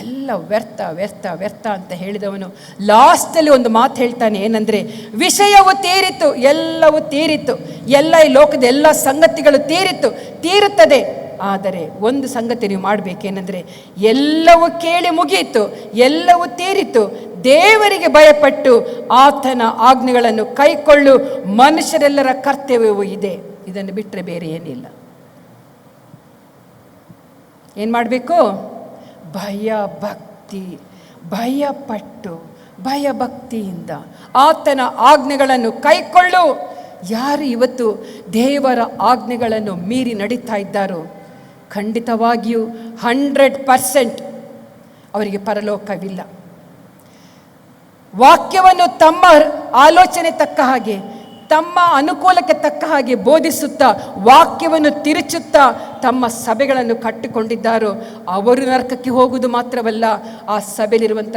ಎಲ್ಲ ವ್ಯರ್ಥ ಅಂತ ಹೇಳಿದವನು ಲಾಸ್ಟಲ್ಲಿ ಒಂದು ಮಾತು ಹೇಳ್ತಾನೆ. ಏನಂದರೆ, ವಿಷಯವು ತೀರಿತು, ಎಲ್ಲವೂ ತೀರಿತು, ಎಲ್ಲ ಈ ಲೋಕದ ಎಲ್ಲ ಸಂಗತಿಗಳು ತೀರುತ್ತದೆ. ಆದರೆ ಒಂದು ಸಂಗತಿ ನೀವು ಮಾಡಬೇಕೇನೆಂದರೆ, ಎಲ್ಲವೂ ಕೇಳಿ ಮುಗಿಯಿತು, ಎಲ್ಲವೂ ತೀರಿತು, ದೇವರಿಗೆ ಭಯಪಟ್ಟು ಆತನ ಆಜ್ಞೆಗಳನ್ನು ಕೈಕೊಳ್ಳು ಮನುಷ್ಯರೆಲ್ಲರ ಕರ್ತವ್ಯವೂ ಇದೆ. ಇದನ್ನು ಬಿಟ್ಟರೆ ಬೇರೆ ಏನಿಲ್ಲ. ಏನು ಮಾಡಬೇಕು? ಭಯಭಕ್ತಿಯಿಂದ ಆತನ ಆಜ್ಞೆಗಳನ್ನು ಕೈಕೊಳ್ಳು. ಯಾರು ಇವತ್ತು ದೇವರ ಆಜ್ಞೆಗಳನ್ನು ಮೀರಿ ನಡೀತಾ ಇದ್ದಾರೋ ಖಂಡಿತವಾಗಿಯೂ 100% ಅವರಿಗೆ ಪರಲೋಕವಿಲ್ಲ. ವಾಕ್ಯವನ್ನು ತಮ್ಮ ಆಲೋಚನೆ ತಕ್ಕ ಹಾಗೆ, ತಮ್ಮ ಅನುಕೂಲಕ್ಕೆ ತಕ್ಕ ಹಾಗೆ ಬೋಧಿಸುತ್ತಾ ವಾಕ್ಯವನ್ನು ತಿರುಚುತ್ತಾ ತಮ್ಮ ಸಭೆಗಳನ್ನು ಕಟ್ಟಿಕೊಂಡಿದ್ದಾರೋ ಅವರು ನರಕಕ್ಕೆ ಹೋಗುವುದು ಮಾತ್ರವಲ್ಲ, ಆ ಸಭೆಯಲ್ಲಿರುವಂಥ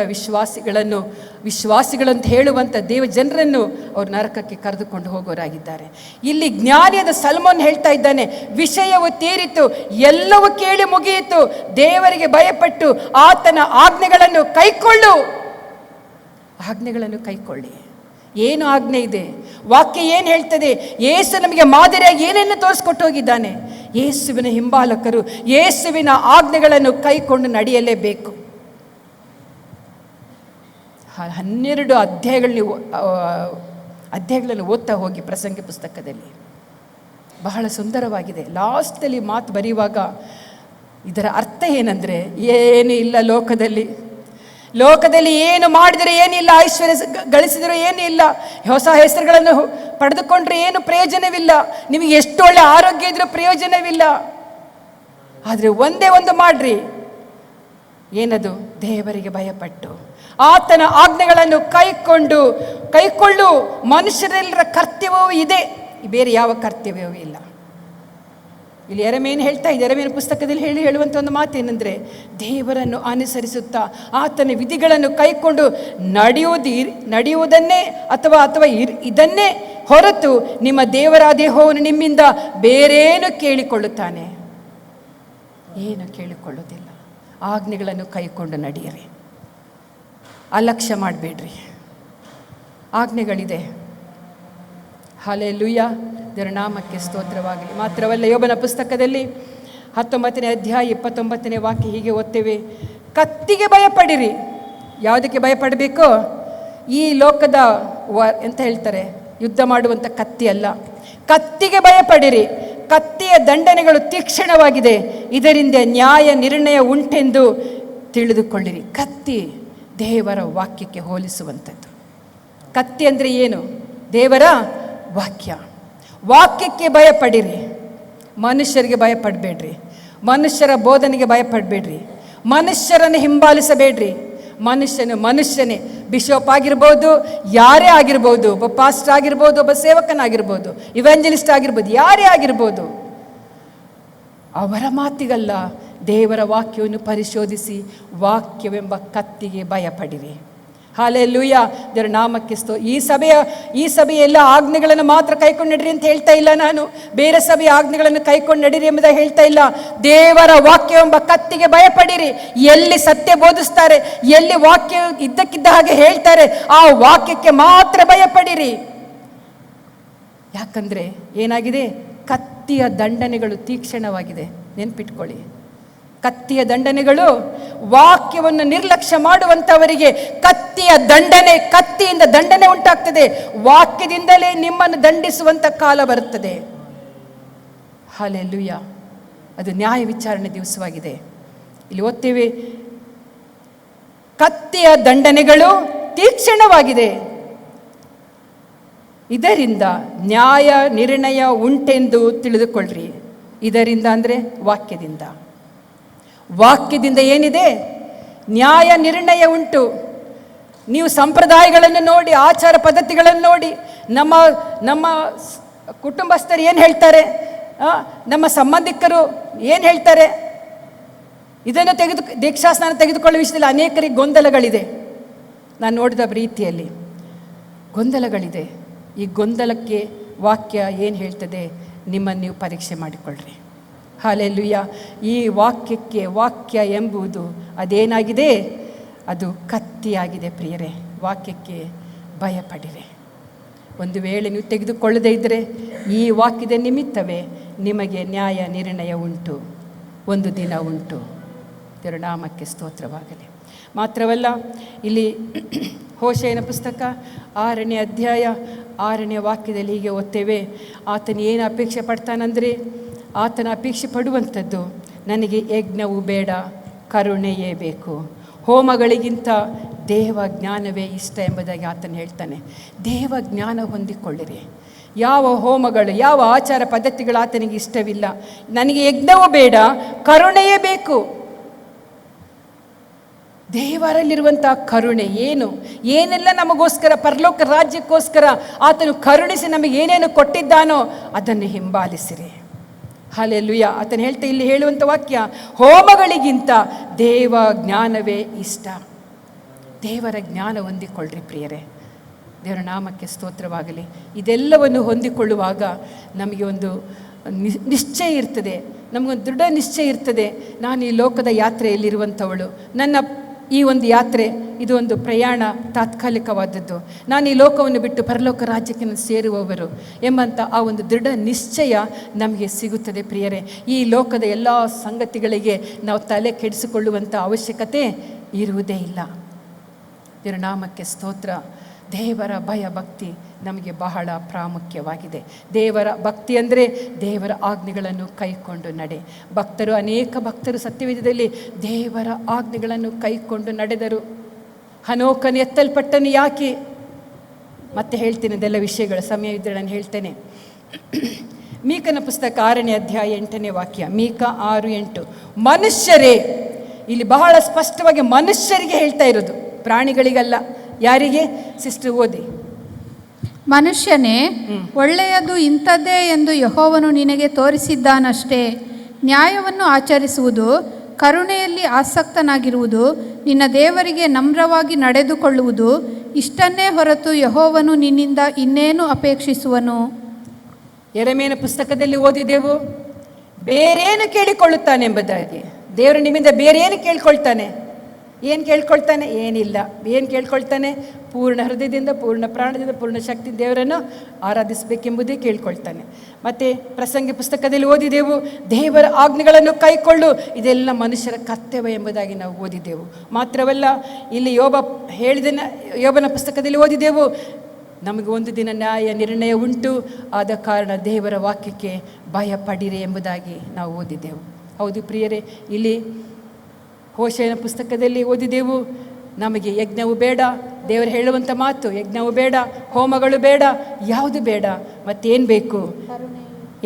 ವಿಶ್ವಾಸಿಗಳಂತ ಹೇಳುವಂಥ ದೇವ ಜನರನ್ನು ಅವರು ನರಕಕ್ಕೆ ಕರೆದುಕೊಂಡು ಹೋಗೋರಾಗಿದ್ದಾರೆ. ಇಲ್ಲಿ ಜ್ಞಾನಿಯಾದ ಸಲ್ಮೋನ್ ಹೇಳ್ತಾ ಇದ್ದಾನೆ, ವಿಷಯವು ತೀರಿತು, ಎಲ್ಲವೂ ಕೇಳಿ ಮುಗಿಯಿತು, ದೇವರಿಗೆ ಭಯಪಟ್ಟು ಆತನ ಆಜ್ಞೆಗಳನ್ನು ಕೈಕೊಳ್ಳಿ. ಏನು ಆಜ್ಞೆ ಇದೆ? ವಾಕ್ಯ ಏನು ಹೇಳ್ತದೆ? ಯೇಸು ನಮಗೆ ಮಾದರಿಯಾಗಿ ಏನೇನು ತೋರಿಸ್ಕೊಟ್ಟು ಹೋಗಿದ್ದಾನೆ. ಯೇಸುವಿನ ಹಿಂಬಾಲಕರು ಯೇಸುವಿನ ಆಜ್ಞೆಗಳನ್ನು ಕೈಕೊಂಡು ನಡೆಯಲೇಬೇಕು. 12 ಅಧ್ಯಾಯಗಳನ್ನು ಓದ್ತಾ ಹೋಗಿ ಪ್ರಸಂಗಿ ಪುಸ್ತಕದಲ್ಲಿ ಬಹಳ ಸುಂದರವಾಗಿದೆ. ಲಾಸ್ಟಲ್ಲಿ ಮಾತು ಬರೆಯುವಾಗ ಇದರ ಅರ್ಥ ಏನಂದರೆ, ಏನೂ ಇಲ್ಲ ಲೋಕದಲ್ಲಿ ಏನು ಮಾಡಿದರೆ ಏನಿಲ್ಲ, ಐಶ್ವರ್ಯ ಗಳಿಸಿದರೂ ಏನಿಲ್ಲ, ಹೊಸ ಹೆಸರುಗಳನ್ನು ಪಡೆದುಕೊಂಡ್ರೆ ಏನು ಪ್ರಯೋಜನವಿಲ್ಲ, ನಿಮಗೆ ಎಷ್ಟು ಒಳ್ಳೆ ಆರೋಗ್ಯ ಇದ್ರೂ ಪ್ರಯೋಜನವಿಲ್ಲ. ಆದರೆ ಒಂದೇ ಒಂದು ಮಾಡ್ರಿ, ಏನದು? ದೇವರಿಗೆ ಭಯಪಟ್ಟು ಆತನ ಆಜ್ಞೆಗಳನ್ನು ಕೈಕೊಳ್ಳು. ಮನುಷ್ಯರೆಲ್ಲರ ಕರ್ತವ್ಯವೂ ಇದೆ, ಬೇರೆ ಯಾವ ಕರ್ತವ್ಯವೂ ಇಲ್ಲ. ಇಲ್ಲಿ ಯೆರೆಮೀಯನು ಹೇಳ್ತಾ ಇದೆ, ಯೆರೆಮೀಯನ ಪುಸ್ತಕದಲ್ಲಿ ಹೇಳುವಂಥ ಒಂದು ಮಾತೇನೆಂದರೆ, ದೇವರನ್ನು ಅನುಸರಿಸುತ್ತಾ ಆತನ ವಿಧಿಗಳನ್ನು ಕೈಕೊಂಡು ನಡೆಯುವುದನ್ನೇ ಅಥವಾ ಇದನ್ನೇ ಹೊರತು ನಿಮ್ಮ ದೇವರಾದ ಯೆಹೋವನು ನಿಮ್ಮಿಂದ ಬೇರೇನು ಕೇಳಿಕೊಳ್ಳುತ್ತಾನೆ? ಏನು ಕೇಳಿಕೊಳ್ಳುವುದಿಲ್ಲ. ಆಜ್ಞೆಗಳನ್ನು ಕೈಕೊಂಡು ನಡೆಯಿರಿ, ಅಲಕ್ಷ್ಯ ಮಾಡಬೇಡ್ರಿ. ಆಜ್ಞೆಗಳಿದೆ. ಹಲ್ಲೆಲೂಯ, ದೇವರ ನಾಮಕ್ಕೆ ಸ್ತೋತ್ರವಾಗಲಿ. ಮಾತ್ರವಲ್ಲ, ಯೋಬನ ಪುಸ್ತಕದಲ್ಲಿ 19ನೇ ಅಧ್ಯಾಯ 29ನೇ ವಾಕ್ಯ ಹೀಗೆ ಓದ್ತೇವೆ, ಕತ್ತಿಗೆ ಭಯಪಡಿರಿ. ಯಾವುದಕ್ಕೆ ಭಯಪಡಬೇಕು? ಈ ಲೋಕದ ಎಂತ ಹೇಳ್ತಾರೆ, ಯುದ್ಧ ಮಾಡುವಂಥ ಕತ್ತಿ ಅಲ್ಲ, ಕತ್ತಿಗೆ ಭಯಪಡಿರಿ. ಕತ್ತಿಯ ದಂಡನೆಗಳು ತೀಕ್ಷ್ಣವಾಗಿದೆ, ಇದರಿಂದ ನ್ಯಾಯ ನಿರ್ಣಯ ಉಂಟೆಂದು ತಿಳಿದುಕೊಳ್ಳಿರಿ. ಕತ್ತಿ ದೇವರ ವಾಕ್ಯಕ್ಕೆ ಹೋಲಿಸುವಂಥದ್ದು. ಕತ್ತಿ ಅಂದರೆ ಏನು? ದೇವರ ವಾಕ್ಯಕ್ಕೆ ಭಯಪಡಿರಿ. ಮನುಷ್ಯರಿಗೆ ಭಯಪಡಬೇಡ್ರಿ, ಮನುಷ್ಯರ ಬೋಧನೆಗೆ ಭಯಪಡಬೇಡ್ರಿ, ಮನುಷ್ಯರನ್ನು ಹಿಂಬಾಲಿಸಬೇಡ್ರಿ. ಮನುಷ್ಯನೇ, ಬಿಷಪ್ ಆಗಿರ್ಬೋದು, ಯಾರೇ ಆಗಿರ್ಬೋದು, ಒಬ್ಬ ಪಾಸ್ಟರ್ ಆಗಿರ್ಬೋದು, ಒಬ್ಬ ಸೇವಕನಾಗಿರ್ಬೋದು, ಇವಾಂಜಲಿಸ್ಟ್ ಆಗಿರ್ಬೋದು, ಯಾರೇ ಆಗಿರ್ಬೋದು, ಅವರ ಮಾತಿಗಲ್ಲ, ದೇವರ ವಾಕ್ಯವನ್ನು ಪರಿಶೋಧಿಸಿ ವಾಕ್ಯವೆಂಬ ಕತ್ತಿಗೆ ಭಯಪಡಿರಿ. ಹಲ್ಲೆಲೂಯಾ, ದೇವರ ನಾಮಕ್ಕೆ ಈ ಸಭೆಯ ಎಲ್ಲ ಆಜ್ಞೆಗಳನ್ನು ಮಾತ್ರ ಕೈಕೊಂಡು ನಡಿರಿ ಅಂತ ಹೇಳ್ತಾ ಇಲ್ಲ ನಾನು. ಬೇರೆ ಸಭೆಯ ಆಜ್ಞೆಗಳನ್ನು ಕೈಕೊಂಡು ನಡಿರಿ ಎಂಬುದಾಗಿ ಹೇಳ್ತಾ ಇಲ್ಲ. ದೇವರ ವಾಕ್ಯವೆಂಬ ಕತ್ತಿಗೆ ಭಯಪಡಿರಿ. ಎಲ್ಲಿ ಸತ್ಯ ಬೋಧಿಸ್ತಾರೆ, ಎಲ್ಲಿ ವಾಕ್ಯ ಇದ್ದಕ್ಕಿದ್ದ ಹಾಗೆ ಹೇಳ್ತಾರೆ, ಆ ವಾಕ್ಯಕ್ಕೆ ಮಾತ್ರ ಭಯಪಡಿರಿ. ಯಾಕಂದ್ರೆ ಏನಾಗಿದೆ? ಕತ್ತಿಯ ದಂಡನೆಗಳು ತೀಕ್ಷ್ಣವಾಗಿದೆ. ನೆನ್ಪಿಟ್ಕೊಳ್ಳಿ, ಕತ್ತಿಯ ದಂಡನೆಗಳು ವಾಕ್ಯವನ್ನು ನಿರ್ಲಕ್ಷ್ಯ ಮಾಡುವಂಥವರಿಗೆ ಕತ್ತಿಯಿಂದ ದಂಡನೆ ಉಂಟಾಗ್ತದೆ. ವಾಕ್ಯದಿಂದಲೇ ನಿಮ್ಮನ್ನು ದಂಡಿಸುವಂಥ ಕಾಲ ಬರುತ್ತದೆ. ಹಲ್ಲೆಲೂಯಾ, ಅದು ನ್ಯಾಯ ವಿಚಾರಣೆ ದಿವಸವಾಗಿದೆ. ಇಲ್ಲಿ ಓದ್ತೇವೆ, ಕತ್ತಿಯ ದಂಡನೆಗಳು ತೀಕ್ಷ್ಣವಾಗಿದೆ, ಇದರಿಂದ ನ್ಯಾಯ ನಿರ್ಣಯ ಉಂಟೆಂದು ತಿಳಿದುಕೊಳ್ಳ್ರಿ. ಇದರಿಂದ ಅಂದರೆ ವಾಕ್ಯದಿಂದ ಏನಿದೆ? ನ್ಯಾಯ ನಿರ್ಣಯ ಉಂಟು. ನೀವು ಸಂಪ್ರದಾಯಗಳನ್ನು ನೋಡಿ, ಆಚಾರ ಪದ್ಧತಿಗಳನ್ನು ನೋಡಿ, ನಮ್ಮ ಕುಟುಂಬಸ್ಥರು ಏನು ಹೇಳ್ತಾರೆ, ನಮ್ಮ ಸಂಬಂಧಿಕರು ಏನು ಹೇಳ್ತಾರೆ, ಇದನ್ನು ದೀಕ್ಷಾಸ್ನಾನ ತೆಗೆದುಕೊಳ್ಳುವ ವಿಷಯದಲ್ಲಿ ಅನೇಕರಿಗೆ ಗೊಂದಲಗಳಿದೆ. ನಾನು ನೋಡಿದ ರೀತಿಯಲ್ಲಿ ಗೊಂದಲಗಳಿದೆ. ಈ ಗೊಂದಲಕ್ಕೆ ವಾಕ್ಯ ಏನು ಹೇಳ್ತದೆ, ನಿಮ್ಮನ್ನು ನೀವು ಪರೀಕ್ಷೆ ಮಾಡಿಕೊಳ್ಳ್ರಿ. ಹಲ್ಲೆಲೂಯಾ, ಈ ವಾಕ್ಯ ಎಂಬುದು ಅದೇನಾಗಿದೆ? ಅದು ಕತ್ತಿಯಾಗಿದೆ ಪ್ರಿಯರೇ. ವಾಕ್ಯಕ್ಕೆ ಭಯಪಡಿರಿ. ಒಂದು ವೇಳೆ ನೀವು ತೆಗೆದುಕೊಳ್ಳದೇ ಇದ್ದರೆ ಈ ವಾಕ್ಯದ ನಿಮಿತ್ತವೇ ನಿಮಗೆ ನ್ಯಾಯ ನಿರ್ಣಯ ಉಂಟು, ಒಂದು ದಿನ ಉಂಟು. ದೇವರ ನಾಮಕ್ಕೆ ಸ್ತೋತ್ರವಾಗಲಿ. ಮಾತ್ರವಲ್ಲ, ಇಲ್ಲಿ ಹೋಶೇಯನ ಪುಸ್ತಕ 6ನೇ ಅಧ್ಯಾಯ 6ನೇ ವಾಕ್ಯದಲ್ಲಿ ಹೀಗೆ ಓದ್ತೇವೆ, ಆತನು ಏನು ಅಪೇಕ್ಷೆ ಪಡ್ತಾನಂದರೆ, ಆತನ ಅಪೇಕ್ಷೆ ಪಡುವಂಥದ್ದು, ನನಗೆ ಯಜ್ಞವು ಬೇಡ, ಕರುಣೆಯೇ ಬೇಕು, ಹೋಮಗಳಿಗಿಂತ ದೇವ ಜ್ಞಾನವೇ ಇಷ್ಟ ಎಂಬುದಾಗಿ ಆತನು ಹೇಳ್ತಾನೆ. ದೇವ ಜ್ಞಾನ ಹೊಂದಿಕೊಳ್ಳಿರಿ. ಯಾವ ಹೋಮಗಳು, ಯಾವ ಆಚಾರ ಪದ್ಧತಿಗಳು ಆತನಿಗೆ ಇಷ್ಟವಿಲ್ಲ. ನನಗೆ ಯಜ್ಞವೂ ಬೇಡ, ಕರುಣೆಯೇ ಬೇಕು. ದೇವರಲ್ಲಿರುವಂಥ ಕರುಣೆ ಏನು, ಏನೆಲ್ಲ ನಮಗೋಸ್ಕರ ಪರಲೋಕ ರಾಜ್ಯಕ್ಕೋಸ್ಕರ ಆತನು ಕರುಣಿಸಿ ನಮಗೆ ಏನೇನು ಕೊಟ್ಟಿದ್ದಾನೋ ಅದನ್ನು ಹಿಂಬಾಲಿಸಿರಿ. ಹಲ್ಲೆಲೂಯಾ. ಆತನು ಹೇಳ್ತಾ ಇಲ್ಲಿ ಹೇಳುವಂಥ ವಾಕ್ಯ, ಹೋಮಗಳಿಗಿಂತ ದೇವ ಜ್ಞಾನವೇ ಇಷ್ಟ. ದೇವರ ಜ್ಞಾನ ಹೊಂದಿಕೊಳ್ಳ್ರಿ ಪ್ರಿಯರೇ. ದೇವರ ನಾಮಕ್ಕೆ ಸ್ತೋತ್ರವಾಗಲಿ. ಇದೆಲ್ಲವನ್ನು ಹೊಂದಿಕೊಳ್ಳುವಾಗ ನಮಗೆ ಒಂದು ನಿಶ್ಚಯ ಇರ್ತದೆ, ನಮಗೊಂದು ದೃಢ ನಿಶ್ಚಯ ಇರ್ತದೆ. ನಾನು ಈ ಲೋಕದ ಯಾತ್ರೆಯಲ್ಲಿರುವಂಥವಳು, ನನ್ನ ಈ ಒಂದು ಯಾತ್ರೆ ಇದು ಒಂದು ಪ್ರಯಾಣ ತಾತ್ಕಾಲಿಕವಾದದ್ದು, ನಾನು ಈ ಲೋಕವನ್ನು ಬಿಟ್ಟು ಪರಲೋಕ ರಾಜ್ಯಕ್ಕೆ ನಾನು ಸೇರುವವರು ಎಂಬಂಥ ಆ ಒಂದು ದೃಢ ನಿಶ್ಚಯ ನಮಗೆ ಸಿಗುತ್ತದೆ ಪ್ರಿಯರೇ. ಈ ಲೋಕದ ಎಲ್ಲ ಸಂಗತಿಗಳಿಗೆ ನಾವು ತಲೆ ಕೆಡಿಸಿಕೊಳ್ಳುವಂಥ ಅವಶ್ಯಕತೆ ಇರುವುದೇ ಇಲ್ಲ. ದೇವರ ನಾಮಕ್ಕೆ ಸ್ತೋತ್ರ. ದೇವರ ಭಯ ಭಕ್ತಿ ನಮಗೆ ಬಹಳ ಪ್ರಾಮುಖ್ಯವಾಗಿದೆ. ದೇವರ ಭಕ್ತಿ ಅಂದರೆ ದೇವರ ಆಜ್ಞೆಗಳನ್ನು ಕೈಕೊಂಡು ನಡೆ. ಅನೇಕ ಭಕ್ತರು ಸತ್ಯವೇದದಲ್ಲಿ ದೇವರ ಆಜ್ಞೆಗಳನ್ನು ಕೈಕೊಂಡು ನಡೆದರು. ಹನೋಕನು ಎತ್ತಲ್ಪಟ್ಟನು ಯಾಕೆ? ಮತ್ತೆ ಹೇಳ್ತೇನೆ ಅದೆಲ್ಲ ವಿಷಯಗಳ, ಸಮಯ ಇದ್ದರೆ ನಾನು ಹೇಳ್ತೇನೆ. ಮೀಕನ ಪುಸ್ತಕ 6ನೇ ಅಧ್ಯಾಯ 8ನೇ ವಾಕ್ಯ, ಮೀಕ 6:8. ಮನುಷ್ಯರೇ, ಇಲ್ಲಿ ಬಹಳ ಸ್ಪಷ್ಟವಾಗಿ ಮನುಷ್ಯರಿಗೆ ಹೇಳ್ತಾ ಇರೋದು, ಪ್ರಾಣಿಗಳಿಗಲ್ಲ. ಯಾರಿಗೆ? ಸಿಸ್ಟರ್ ಓದಿ. ಮನುಷ್ಯನೇ, ಒಳ್ಳೆಯದು ಇಂಥದ್ದೇ ಎಂದು ಯೆಹೋವನು ನಿನಗೆ ತೋರಿಸಿದ್ದಾನಷ್ಟೇ. ನ್ಯಾಯವನ್ನು ಆಚರಿಸುವುದು, ಕರುಣೆಯಲ್ಲಿ ಆಸಕ್ತನಾಗಿರುವುದು, ನಿನ್ನ ದೇವರಿಗೆ ನಮ್ರವಾಗಿ ನಡೆದುಕೊಳ್ಳುವುದು, ಇಷ್ಟನ್ನೇ ಹೊರತು ಯೆಹೋವನು ನಿನ್ನಿಂದ ಇನ್ನೇನು ಅಪೇಕ್ಷಿಸುವನು? ಯೆರೆಮೀಯನ ಪುಸ್ತಕದಲ್ಲಿ ಓದಿದೆವು, ಬೇರೇನು ಕೇಳಿಕೊಳ್ಳುತ್ತಾನೆ ಎಂಬುದಾಗಿ. ದೇವರು ನಿಮ್ಮಿಂದ ಬೇರೇನು ಕೇಳ್ಕೊಳ್ತಾನೆ? ಏನು ಕೇಳ್ಕೊಳ್ತಾನೆ? ಏನಿಲ್ಲ. ಏನು ಕೇಳ್ಕೊಳ್ತಾನೆ? ಪೂರ್ಣ ಹೃದಯದಿಂದ, ಪೂರ್ಣ ಪ್ರಾಣದಿಂದ, ಪೂರ್ಣ ಶಕ್ತಿ ದೇವರನ್ನು ಆರಾಧಿಸಬೇಕೆಂಬುದೇ ಕೇಳ್ಕೊಳ್ತಾನೆ. ಮತ್ತು ಪ್ರಸಂಗಿ ಪುಸ್ತಕದಲ್ಲಿ ಓದಿದೆವು, ದೇವರ ಆಜ್ಞೆಗಳನ್ನು ಕೈಕೊಳ್ಳು, ಇದೆಲ್ಲ ಮನುಷ್ಯರ ಕರ್ತವ್ಯ ಎಂಬುದಾಗಿ ನಾವು ಓದಿದೆವು. ಮಾತ್ರವಲ್ಲ, ಇಲ್ಲಿ ಯೋಬನ ಪುಸ್ತಕದಲ್ಲಿ ಓದಿದೆವು, ನಮಗೆ ಒಂದು ದಿನ ನ್ಯಾಯ ನಿರ್ಣಯ ಉಂಟು, ಆದ ಕಾರಣ ದೇವರ ವಾಕ್ಯಕ್ಕೆ ಭಯ ಪಡಿರಿ ಎಂಬುದಾಗಿ ನಾವು ಓದಿದೆವು. ಹೌದು ಪ್ರಿಯರೇ, ಇಲ್ಲಿ ಹೋಶೇಯನ ಪುಸ್ತಕದಲ್ಲಿ ಓದಿದೆವು, ನಮಗೆ ಯಜ್ಞವು ಬೇಡ, ದೇವರು ಹೇಳುವಂಥ ಮಾತು, ಯಜ್ಞವು ಬೇಡ, ಹೋಮಗಳು ಬೇಡ, ಯಾವುದು ಬೇಡ, ಮತ್ತೇನು ಬೇಕು?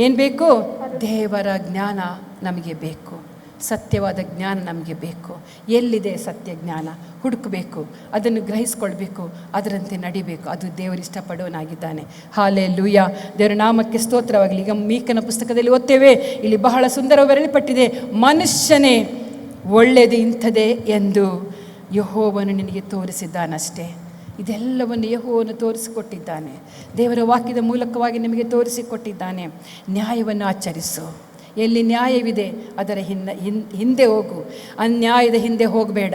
ಏನು ಬೇಕು? ದೇವರ ಜ್ಞಾನ ನಮಗೆ ಬೇಕು, ಸತ್ಯವಾದ ಜ್ಞಾನ ನಮಗೆ ಬೇಕು. ಎಲ್ಲಿದೆ ಸತ್ಯ ಜ್ಞಾನ? ಹುಡುಕಬೇಕು, ಅದನ್ನು ಗ್ರಹಿಸ್ಕೊಳ್ಬೇಕು, ಅದರಂತೆ ನಡಿಬೇಕು. ಅದು ದೇವರು ಇಷ್ಟಪಡೋನಾಗಿದ್ದಾನೆ. ಹಲ್ಲೆಲೂಯಾ. ದೇವರ ನಾಮಕ್ಕೆ ಸ್ತೋತ್ರವಾಗಲಿ. ಈಗ ಮೀಕನ ಪುಸ್ತಕದಲ್ಲಿ ಓದ್ತೇವೆ, ಇಲ್ಲಿ ಬಹಳ ಸುಂದರವಾಗಿ ಬರೆಯಲ್ಪಟ್ಟಿದೆ, ಮನುಷ್ಯನೇ, ಒಳ್ಳೆಯದು ಇಂಥದೇ ಎಂದು ಯೆಹೋವನು ನಿನಗೆ ತೋರಿಸಿದ್ದಾನಷ್ಟೇ. ಇದೆಲ್ಲವನ್ನು ಯೆಹೋವನು ತೋರಿಸಿಕೊಟ್ಟಿದ್ದಾನೆ. ದೇವರ ವಾಕ್ಯದ ಮೂಲಕವಾಗಿ ನಿಮಗೆ ತೋರಿಸಿಕೊಟ್ಟಿದ್ದಾನೆ. ನ್ಯಾಯವನ್ನು ಆಚರಿಸು. ಎಲ್ಲಿ ನ್ಯಾಯವಿದೆ ಅದರ ಹಿಂದೆ ಹೋಗು, ಅನ್ಯಾಯದ ಹಿಂದೆ ಹೋಗಬೇಡ.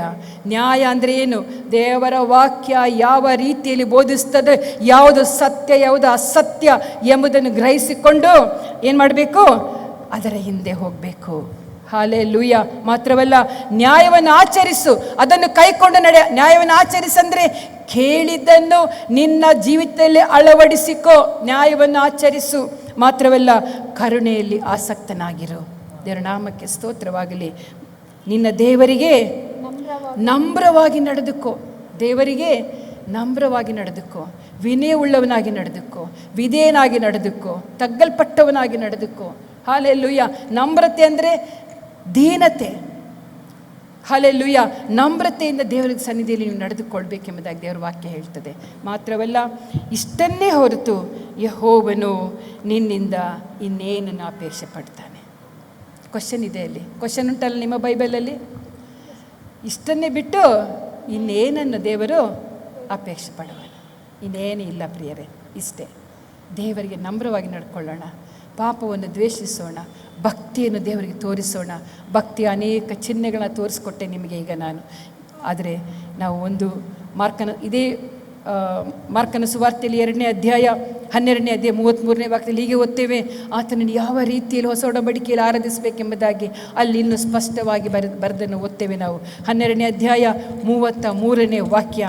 ನ್ಯಾಯ ಅಂದರೆ ಏನು? ದೇವರ ವಾಕ್ಯ ಯಾವ ರೀತಿಯಲ್ಲಿ ಬೋಧಿಸ್ತದೆ, ಯಾವುದು ಸತ್ಯ ಯಾವುದು ಅಸತ್ಯ ಎಂಬುದನ್ನು ಗ್ರಹಿಸಿಕೊಂಡು ಏನು ಮಾಡಬೇಕು? ಅದರ ಹಿಂದೆ ಹೋಗಬೇಕು. ಹಲ್ಲೆಲೂಯಾ. ಮಾತ್ರವಲ್ಲ, ನ್ಯಾಯವನ್ನು ಆಚರಿಸು, ಅದನ್ನು ಕೈಕೊಂಡು ನಡೆ. ನ್ಯಾಯವನ್ನು ಆಚರಿಸಂದರೆ ಕೇಳಿದ್ದನ್ನು ನಿನ್ನ ಜೀವಿತದಲ್ಲಿ ಅಳವಡಿಸಿಕೋ. ನ್ಯಾಯವನ್ನು ಆಚರಿಸು. ಮಾತ್ರವಲ್ಲ, ಕರುಣೆಯಲ್ಲಿ ಆಸಕ್ತನಾಗಿರು. ದೇವರ ನಾಮಕ್ಕೆ ಸ್ತೋತ್ರವಾಗಲಿ. ನಿನ್ನ ದೇವರಿಗೆ ನಮ್ರವಾಗಿ ನಡೆದುಕೋ. ದೇವರಿಗೆ ನಮ್ರವಾಗಿ ನಡೆದುಕೋ, ವಿನಯವುಳ್ಳವನಾಗಿ ನಡೆದುಕೋ, ವಿಧೇಯನಾಗಿ ನಡೆದುಕೋ, ತಗ್ಗಲ್ಪಟ್ಟವನಾಗಿ ನಡೆದುಕೋ. ಹಲ್ಲೆಲೂಯಾ. ನಮ್ರತೆ ಅಂದರೆ ದೀನತೆ. ಹಲ್ಲೆಲೂಯಾ. ನಮ್ರತೆಯಿಂದ ದೇವರ ಸನ್ನಿಧಿಯಲ್ಲಿ ನೀವು ನಡೆದುಕೊಳ್ಬೇಕೆಂಬುದಾಗಿ ದೇವರ ವಾಕ್ಯ ಹೇಳ್ತದೆ. ಮಾತ್ರವಲ್ಲ, ಇಷ್ಟನ್ನೇ ಹೊರತು ಯೆಹೋವನು ನಿನ್ನಿಂದ ಇನ್ನೇನನ್ನು ಅಪೇಕ್ಷೆ ಪಡ್ತಾನೆ? ಕ್ವಶನ್ ಇದೆ ಅಲ್ಲಿ, ಕ್ವಶನ್ ಉಂಟಲ್ಲ ನಿಮ್ಮ ಬೈಬಲಲ್ಲಿ. ಇಷ್ಟನ್ನೇ ಬಿಟ್ಟು ಇನ್ನೇನನ್ನು ದೇವರು ಅಪೇಕ್ಷೆ ಪಡುವನು? ಇನ್ನೇನು ಇಲ್ಲ ಪ್ರಿಯರೇ, ಇಷ್ಟೇ. ದೇವರಿಗೆ ನಮ್ರವಾಗಿ ನಡ್ಕೊಳ್ಳೋಣ, ಪಾಪವನ್ನು ದ್ವೇಷಿಸೋಣ, ಭಕ್ತಿಯನ್ನು ದೇವರಿಗೆ ತೋರಿಸೋಣ. ಭಕ್ತಿಯ ಅನೇಕ ಚಿಹ್ನೆಗಳನ್ನ ತೋರಿಸ್ಕೊಟ್ಟೆ ನಿಮಗೆ ಈಗ ನಾನು. ಆದರೆ ನಾವು ಒಂದು ಮಾರ್ಕನ ಸುವಾರ್ತೆಯಲ್ಲಿ 2ನೇ ಅಧ್ಯಾಯ 12ನೇ ಅಧ್ಯಾಯ 33ನೇ ವಾಕ್ಯದಲ್ಲಿ ಹೀಗೆ ಓದ್ತೇವೆ, ಆತನನ್ನು ಯಾವ ರೀತಿಯಲ್ಲಿ ಹೊಸ ಒಡಂಬಡಿಕೆಯಲ್ಲಿ ಆರಾಧಿಸಬೇಕೆಂಬುದಾಗಿ ಅಲ್ಲಿ ಇನ್ನೂ ಸ್ಪಷ್ಟವಾಗಿ ಬರೆದನ್ನು ಓದ್ತೇವೆ ನಾವು. 12ನೇ ಅಧ್ಯಾಯ 33ನೇ ವಾಕ್ಯ,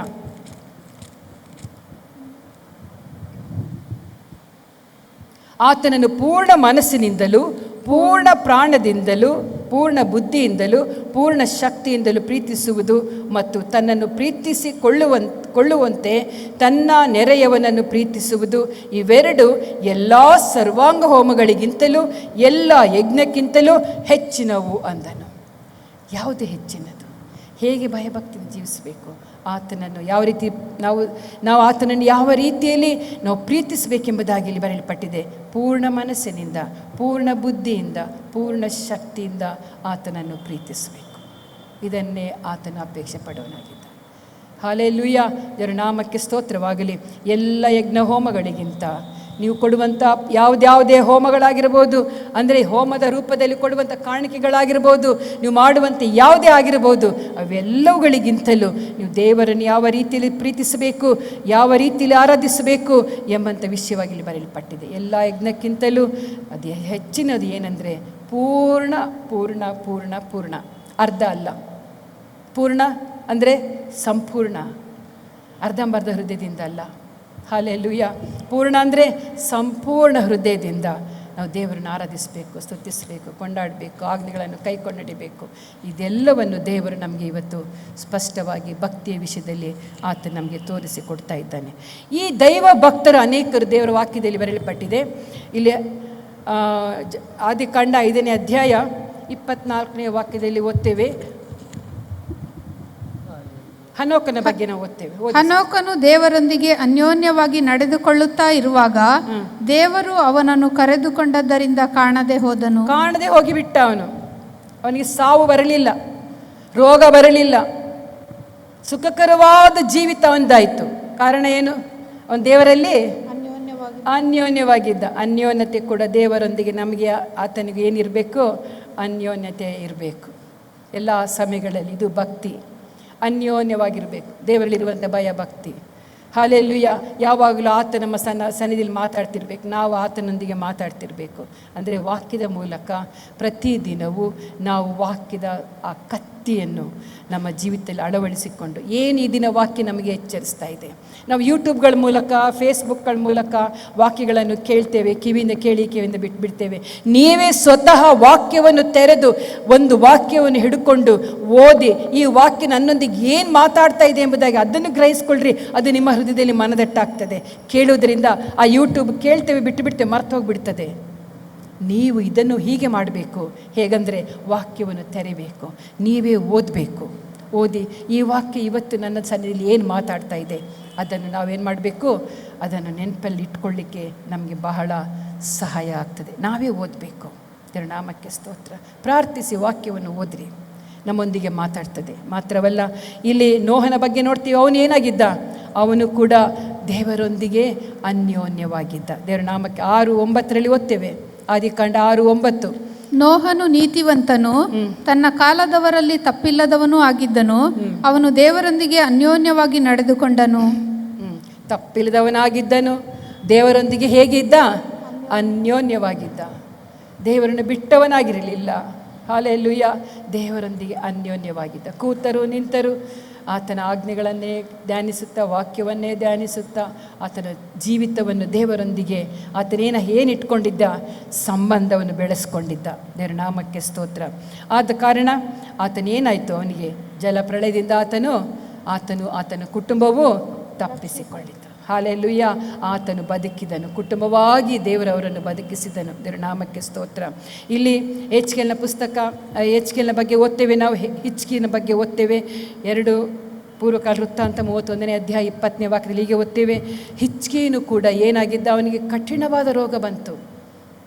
ಆತನನ್ನು ಪೂರ್ಣ ಮನಸ್ಸಿನಿಂದಲೂ, ಪೂರ್ಣ ಪ್ರಾಣದಿಂದಲೂ, ಪೂರ್ಣ ಬುದ್ಧಿಯಿಂದಲೂ, ಪೂರ್ಣ ಶಕ್ತಿಯಿಂದಲೂ ಪ್ರೀತಿಸುವುದು ಮತ್ತು ತನ್ನನ್ನು ಪ್ರೀತಿಸಿಕೊಳ್ಳುವಂತೆ ತನ್ನ ನೆರೆಯವನನ್ನು ಪ್ರೀತಿಸುವುದು, ಇವೆರಡು ಎಲ್ಲ ಸರ್ವಾಂಗ ಹೋಮಗಳಿಗಿಂತಲೂ ಎಲ್ಲ ಯಜ್ಞಕ್ಕಿಂತಲೂ ಹೆಚ್ಚಿನವು ಅಂದನು. ಯಾವುದು ಹೆಚ್ಚಿನದು? ಹೇಗೆ ಭಯಭಕ್ತಿಯಿಂದ ಜೀವಿಸಬೇಕು, ಆತನನ್ನು ಯಾವ ರೀತಿ ನಾವು ಆತನನ್ನು ಯಾವ ರೀತಿಯಲ್ಲಿ ನಾವು ಪ್ರೀತಿಸಬೇಕೆಂಬುದಾಗಿ ಇಲ್ಲಿ ಬರೆಯಲ್ಪಟ್ಟಿದೆ. ಪೂರ್ಣ ಮನಸ್ಸಿನಿಂದ, ಪೂರ್ಣ ಬುದ್ಧಿಯಿಂದ, ಪೂರ್ಣ ಶಕ್ತಿಯಿಂದ ಆತನನ್ನು ಪ್ರೀತಿಸಬೇಕು. ಇದನ್ನೇ ಆತನ ಅಪೇಕ್ಷೆ ಪಡುವನಾಗಿದ್ದ. ಹಲ್ಲೆಲೂಯಾ, ದೇವರ ನಾಮಕ್ಕೆ ಸ್ತೋತ್ರವಾಗಲಿ. ಎಲ್ಲ ಯಜ್ಞ ಹೋಮಗಳಿಗಿಂತ ನೀವು ಕೊಡುವಂಥ ಯಾವುದ್ಯಾವುದೇ ಹೋಮಗಳಾಗಿರ್ಬೋದು, ಅಂದರೆ ಹೋಮದ ರೂಪದಲ್ಲಿ ಕೊಡುವಂಥ ಕಾಣಿಕೆಗಳಾಗಿರ್ಬೋದು, ನೀವು ಮಾಡುವಂಥ ಯಾವುದೇ ಆಗಿರ್ಬೋದು, ಅವೆಲ್ಲವುಗಳಿಗಿಂತಲೂ ನೀವು ದೇವರನ್ನು ಯಾವ ರೀತಿಯಲ್ಲಿ ಪ್ರೀತಿಸಬೇಕು, ಯಾವ ರೀತಿಯಲ್ಲಿ ಆರಾಧಿಸಬೇಕು ಎಂಬಂಥ ವಿಷಯವಾಗಿ ಇಲ್ಲಿ ಬರೆಯಲ್ಪಟ್ಟಿದೆ. ಎಲ್ಲ ಯಜ್ಞಕ್ಕಿಂತಲೂ ಅದು ಹೆಚ್ಚಿನದು ಏನಂದರೆ ಪೂರ್ಣ ಪೂರ್ಣ ಪೂರ್ಣ ಪೂರ್ಣ, ಅರ್ಧ ಅಲ್ಲ. ಪೂರ್ಣ ಅಂದರೆ ಸಂಪೂರ್ಣ, ಅರ್ಧಂಬರ್ಧ ಹೃದಯದಿಂದ ಅಲ್ಲ. ಹಲ್ಲೆಲೂಯಾ. ಪೂರ್ಣ ಅಂದರೆ ಸಂಪೂರ್ಣ ಹೃದಯದಿಂದ ನಾವು ದೇವರನ್ನು ಆರಾಧಿಸಬೇಕು, ಸ್ತುತಿಸಬೇಕು, ಕೊಂಡಾಡಬೇಕು, ಆಜ್ಞೆಗಳನ್ನು ಕೈಕೊಂಡು ನಡಿಬೇಕು. ಇದೆಲ್ಲವನ್ನು ದೇವರು ನಮಗೆ ಇವತ್ತು ಸ್ಪಷ್ಟವಾಗಿ ಭಕ್ತಿಯ ವಿಷಯದಲ್ಲಿ ಆತ ನಮಗೆ ತೋರಿಸಿಕೊಡ್ತಾ ಇದ್ದಾನೆ. ಈ ದೈವ ಭಕ್ತರು ಅನೇಕರು ದೇವರ ವಾಕ್ಯದಲ್ಲಿ ಬರೆಯಲ್ಪಟ್ಟಿದೆ. ಇಲ್ಲಿ ಆದಿಕಾಂಡ 5ನೇ ಅಧ್ಯಾಯ 24ನೇ ವಾಕ್ಯದಲ್ಲಿ ಓದ್ತೇವೆ. ಹನೋಕನ ಬಗ್ಗೆ ನಾವು ಓದ್ತೇವೆ. ಹನೋಕನು ದೇವರೊಂದಿಗೆ ಅನ್ಯೋನ್ಯವಾಗಿ ನಡೆದುಕೊಳ್ಳುತ್ತಾ ಇರುವಾಗ ದೇವರು ಅವನನ್ನು ಕರೆದುಕೊಂಡದ್ದರಿಂದ ಕಾಣದೆ ಹೋಗಿಬಿಟ್ಟ. ಅವನಿಗೆ ಸಾವು ಬರಲಿಲ್ಲ, ರೋಗ ಬರಲಿಲ್ಲ, ಸುಖಕರವಾದ ಜೀವಿತ ಒಂದಾಯಿತು. ಕಾರಣ ಏನು? ಅವನು ದೇವರಲ್ಲಿ ಅನ್ಯೋನ್ಯವಾಗಿದ್ದ. ಅನ್ಯೋನ್ಯತೆ ಕೂಡ ದೇವರೊಂದಿಗೆ ನಮಗೆ ಆತನಿಗೆ ಏನಿರಬೇಕು? ಅನ್ಯೋನ್ಯತೆ ಇರಬೇಕು. ಎಲ್ಲ ಸಮಯಗಳಲ್ಲಿ ಇದು ಭಕ್ತಿ, ಅನ್ಯೋನ್ಯವಾಗಿರಬೇಕು. ದೇವರಲ್ಲಿರುವಂಥ ಭಯ ಭಕ್ತಿ. ಹಲ್ಲೆಲೂಯಾ. ಯಾವಾಗಲೂ ಆತ ನಮ್ಮ ಸನ್ನಿಧಿಯಲ್ಲಿ ಮಾತಾಡ್ತಿರ್ಬೇಕು, ನಾವು ಆತನೊಂದಿಗೆ ಮಾತಾಡ್ತಿರ್ಬೇಕು. ಅಂದರೆ ವಾಕ್ಯದ ಮೂಲಕ ಪ್ರತಿದಿನವೂ ನಾವು ವಾಕ್ಯದ ಆ ಕತ್ತಿಯನ್ನು ನಮ್ಮ ಜೀವಿತದಲ್ಲಿ ಅಳವಡಿಸಿಕೊಂಡು, ಏನು ಈ ದಿನ ವಾಕ್ಯ ನಮಗೆ ಎಚ್ಚರಿಸ್ತಾ ಇದೆ. ನಾವು ಯೂಟ್ಯೂಬ್ಗಳ ಮೂಲಕ, ಫೇಸ್ಬುಕ್ಗಳ ಮೂಲಕ ವಾಕ್ಯಗಳನ್ನು ಕೇಳ್ತೇವೆ, ಕಿವಿಯಿಂದ ಬಿಟ್ಬಿಡ್ತೇವೆ. ನೀವೇ ಸ್ವತಃ ವಾಕ್ಯವನ್ನು ತೆರೆದು ಒಂದು ವಾಕ್ಯವನ್ನು ಹಿಡ್ಕೊಂಡು ಓದಿ, ಈ ವಾಕ್ಯ ನನ್ನೊಂದಿಗೆ ಏನು ಮಾತಾಡ್ತಾ ಇದೆ ಎಂಬುದಾಗಿ ಅದನ್ನು ಗ್ರಹಿಸ್ಕೊಳ್ರಿ. ಅದು ನಿಮ್ಮ ಹೃದಯದಲ್ಲಿ ಮನದಟ್ಟಾಗ್ತದೆ. ಕೇಳುವುದರಿಂದ ಆ ಯೂಟ್ಯೂಬ್ ಕೇಳ್ತೇವೆ, ಬಿಟ್ಟುಬಿಡ್ತೇವೆ, ಮರ್ತು ಹೋಗಿಬಿಡ್ತದೆ. ನೀವು ಇದನ್ನು ಹೀಗೆ ಮಾಡಬೇಕು. ಹೇಗಂದರೆ ವಾಕ್ಯವನ್ನು ತೆರೆಯಬೇಕು, ನೀವೇ ಓದಬೇಕು. ಓದಿ ಈ ವಾಕ್ಯ ಇವತ್ತು ನನ್ನ ಸನ್ನಿಧಿಯಲ್ಲಿ ಏನು ಮಾತಾಡ್ತಾ ಇದೆ ಅದನ್ನು ನಾವೇನು ಮಾಡಬೇಕು? ಅದನ್ನು ನೆನಪಲ್ಲಿ ಇಟ್ಕೊಳ್ಳಿಕ್ಕೆ ನಮಗೆ ಬಹಳ ಸಹಾಯ ಆಗ್ತದೆ. ನಾವೇ ಓದಬೇಕು. ದೇವರ ನಾಮಕ್ಕೆ ಸ್ತೋತ್ರ. ಪ್ರಾರ್ಥಿಸಿ ವಾಕ್ಯವನ್ನು ಓದ್ರಿ, ನಮ್ಮೊಂದಿಗೆ ಮಾತಾಡ್ತದೆ. ಮಾತ್ರವಲ್ಲ, ಇಲ್ಲಿ ನೋಹನ ಬಗ್ಗೆ ನೋಡ್ತೀವಿ. ಅವನು ಏನಾಗಿದ್ದ? ಅವನು ಕೂಡ ದೇವರೊಂದಿಗೆ ಅನ್ಯೋನ್ಯವಾಗಿದ್ದ. ದೇವರ ನಾಮಕ್ಕೆ 6:9 ಓದ್ತೇವೆ. ಆದಿಕಾಂಡ 6:9. ನೋಹನು ನೀತಿವಂತನು, ತನ್ನ ಕಾಲದವರಲ್ಲಿ ತಪ್ಪಿಲ್ಲದವನೂ ಆಗಿದ್ದನು. ಅವನು ದೇವರೊಂದಿಗೆ ಅನ್ಯೋನ್ಯವಾಗಿ ನಡೆದುಕೊಂಡನು. ತಪ್ಪಿಲ್ಲದವನಾಗಿದ್ದನು. ದೇವರೊಂದಿಗೆ ಹೇಗಿದ್ದ? ಅನ್ಯೋನ್ಯವಾಗಿದ್ದ. ದೇವರನ್ನು ಬಿಟ್ಟವನಾಗಿರಲಿಲ್ಲ. ಹಲ್ಲೆಲೂಯಾ. ದೇವರೊಂದಿಗೆ ಅನ್ಯೋನ್ಯವಾಗಿದ್ದ. ಕೂತರು ನಿಂತರು ಆತನ ಆಜ್ಞೆಗಳನ್ನೇ ಧ್ಯಾನಿಸುತ್ತಾ, ವಾಕ್ಯವನ್ನೇ ಧ್ಯಾನಿಸುತ್ತಾ ಆತನ ಜೀವಿತವನ್ನು ದೇವರೊಂದಿಗೆ ಏನು ಇಟ್ಕೊಂಡಿದ್ದ? ಸಂಬಂಧವನ್ನು ಬೆಳೆಸ್ಕೊಂಡಿದ್ದ. ದೇವರ ನಾಮಕ್ಕೆ ಸ್ತೋತ್ರ. ಆದ ಕಾರಣ ಆತನೇನಾಯಿತು? ಅವನಿಗೆ ಜಲಪ್ರಳಯದಿಂದ ಆತನ ಕುಟುಂಬವು ತಪ್ಪಿಸಿಕೊಂಡಿದ್ದ. ಹಲ್ಲೆಲೂಯಾ. ಆತನು ಬದುಕಿದನು, ಕುಟುಂಬವಾಗಿ ದೇವರವರನ್ನು ಬದುಕಿಸಿದನು. ದೇವರ ನಾಮಕ್ಕೆ ಸ್ತೋತ್ರ. ಇಲ್ಲಿ ಎಚ್ಕೆಲ್ನ ಪುಸ್ತಕ, ಎಚ್ಕೆಲ್ನ ಬಗ್ಗೆ ಓದ್ತೇವೆ ನಾವು. ಹಿಜ್ಕೀಯನ ಬಗ್ಗೆ ಓದ್ತೇವೆ. 2 ಪೂರ್ವಕಾಲ ವೃತ್ತಾಂತ 31ನೇ ಅಧ್ಯಾಯ 20ನೇ ವಾಕ್ಯದಲ್ಲಿ ಹೀಗೆ ಓದ್ತೇವೆ. ಹಿಜ್ಕೀಯನು ಕೂಡ ಏನಾಗಿದ್ದ? ಅವನಿಗೆ ಕಠಿಣವಾದ ರೋಗ ಬಂತು.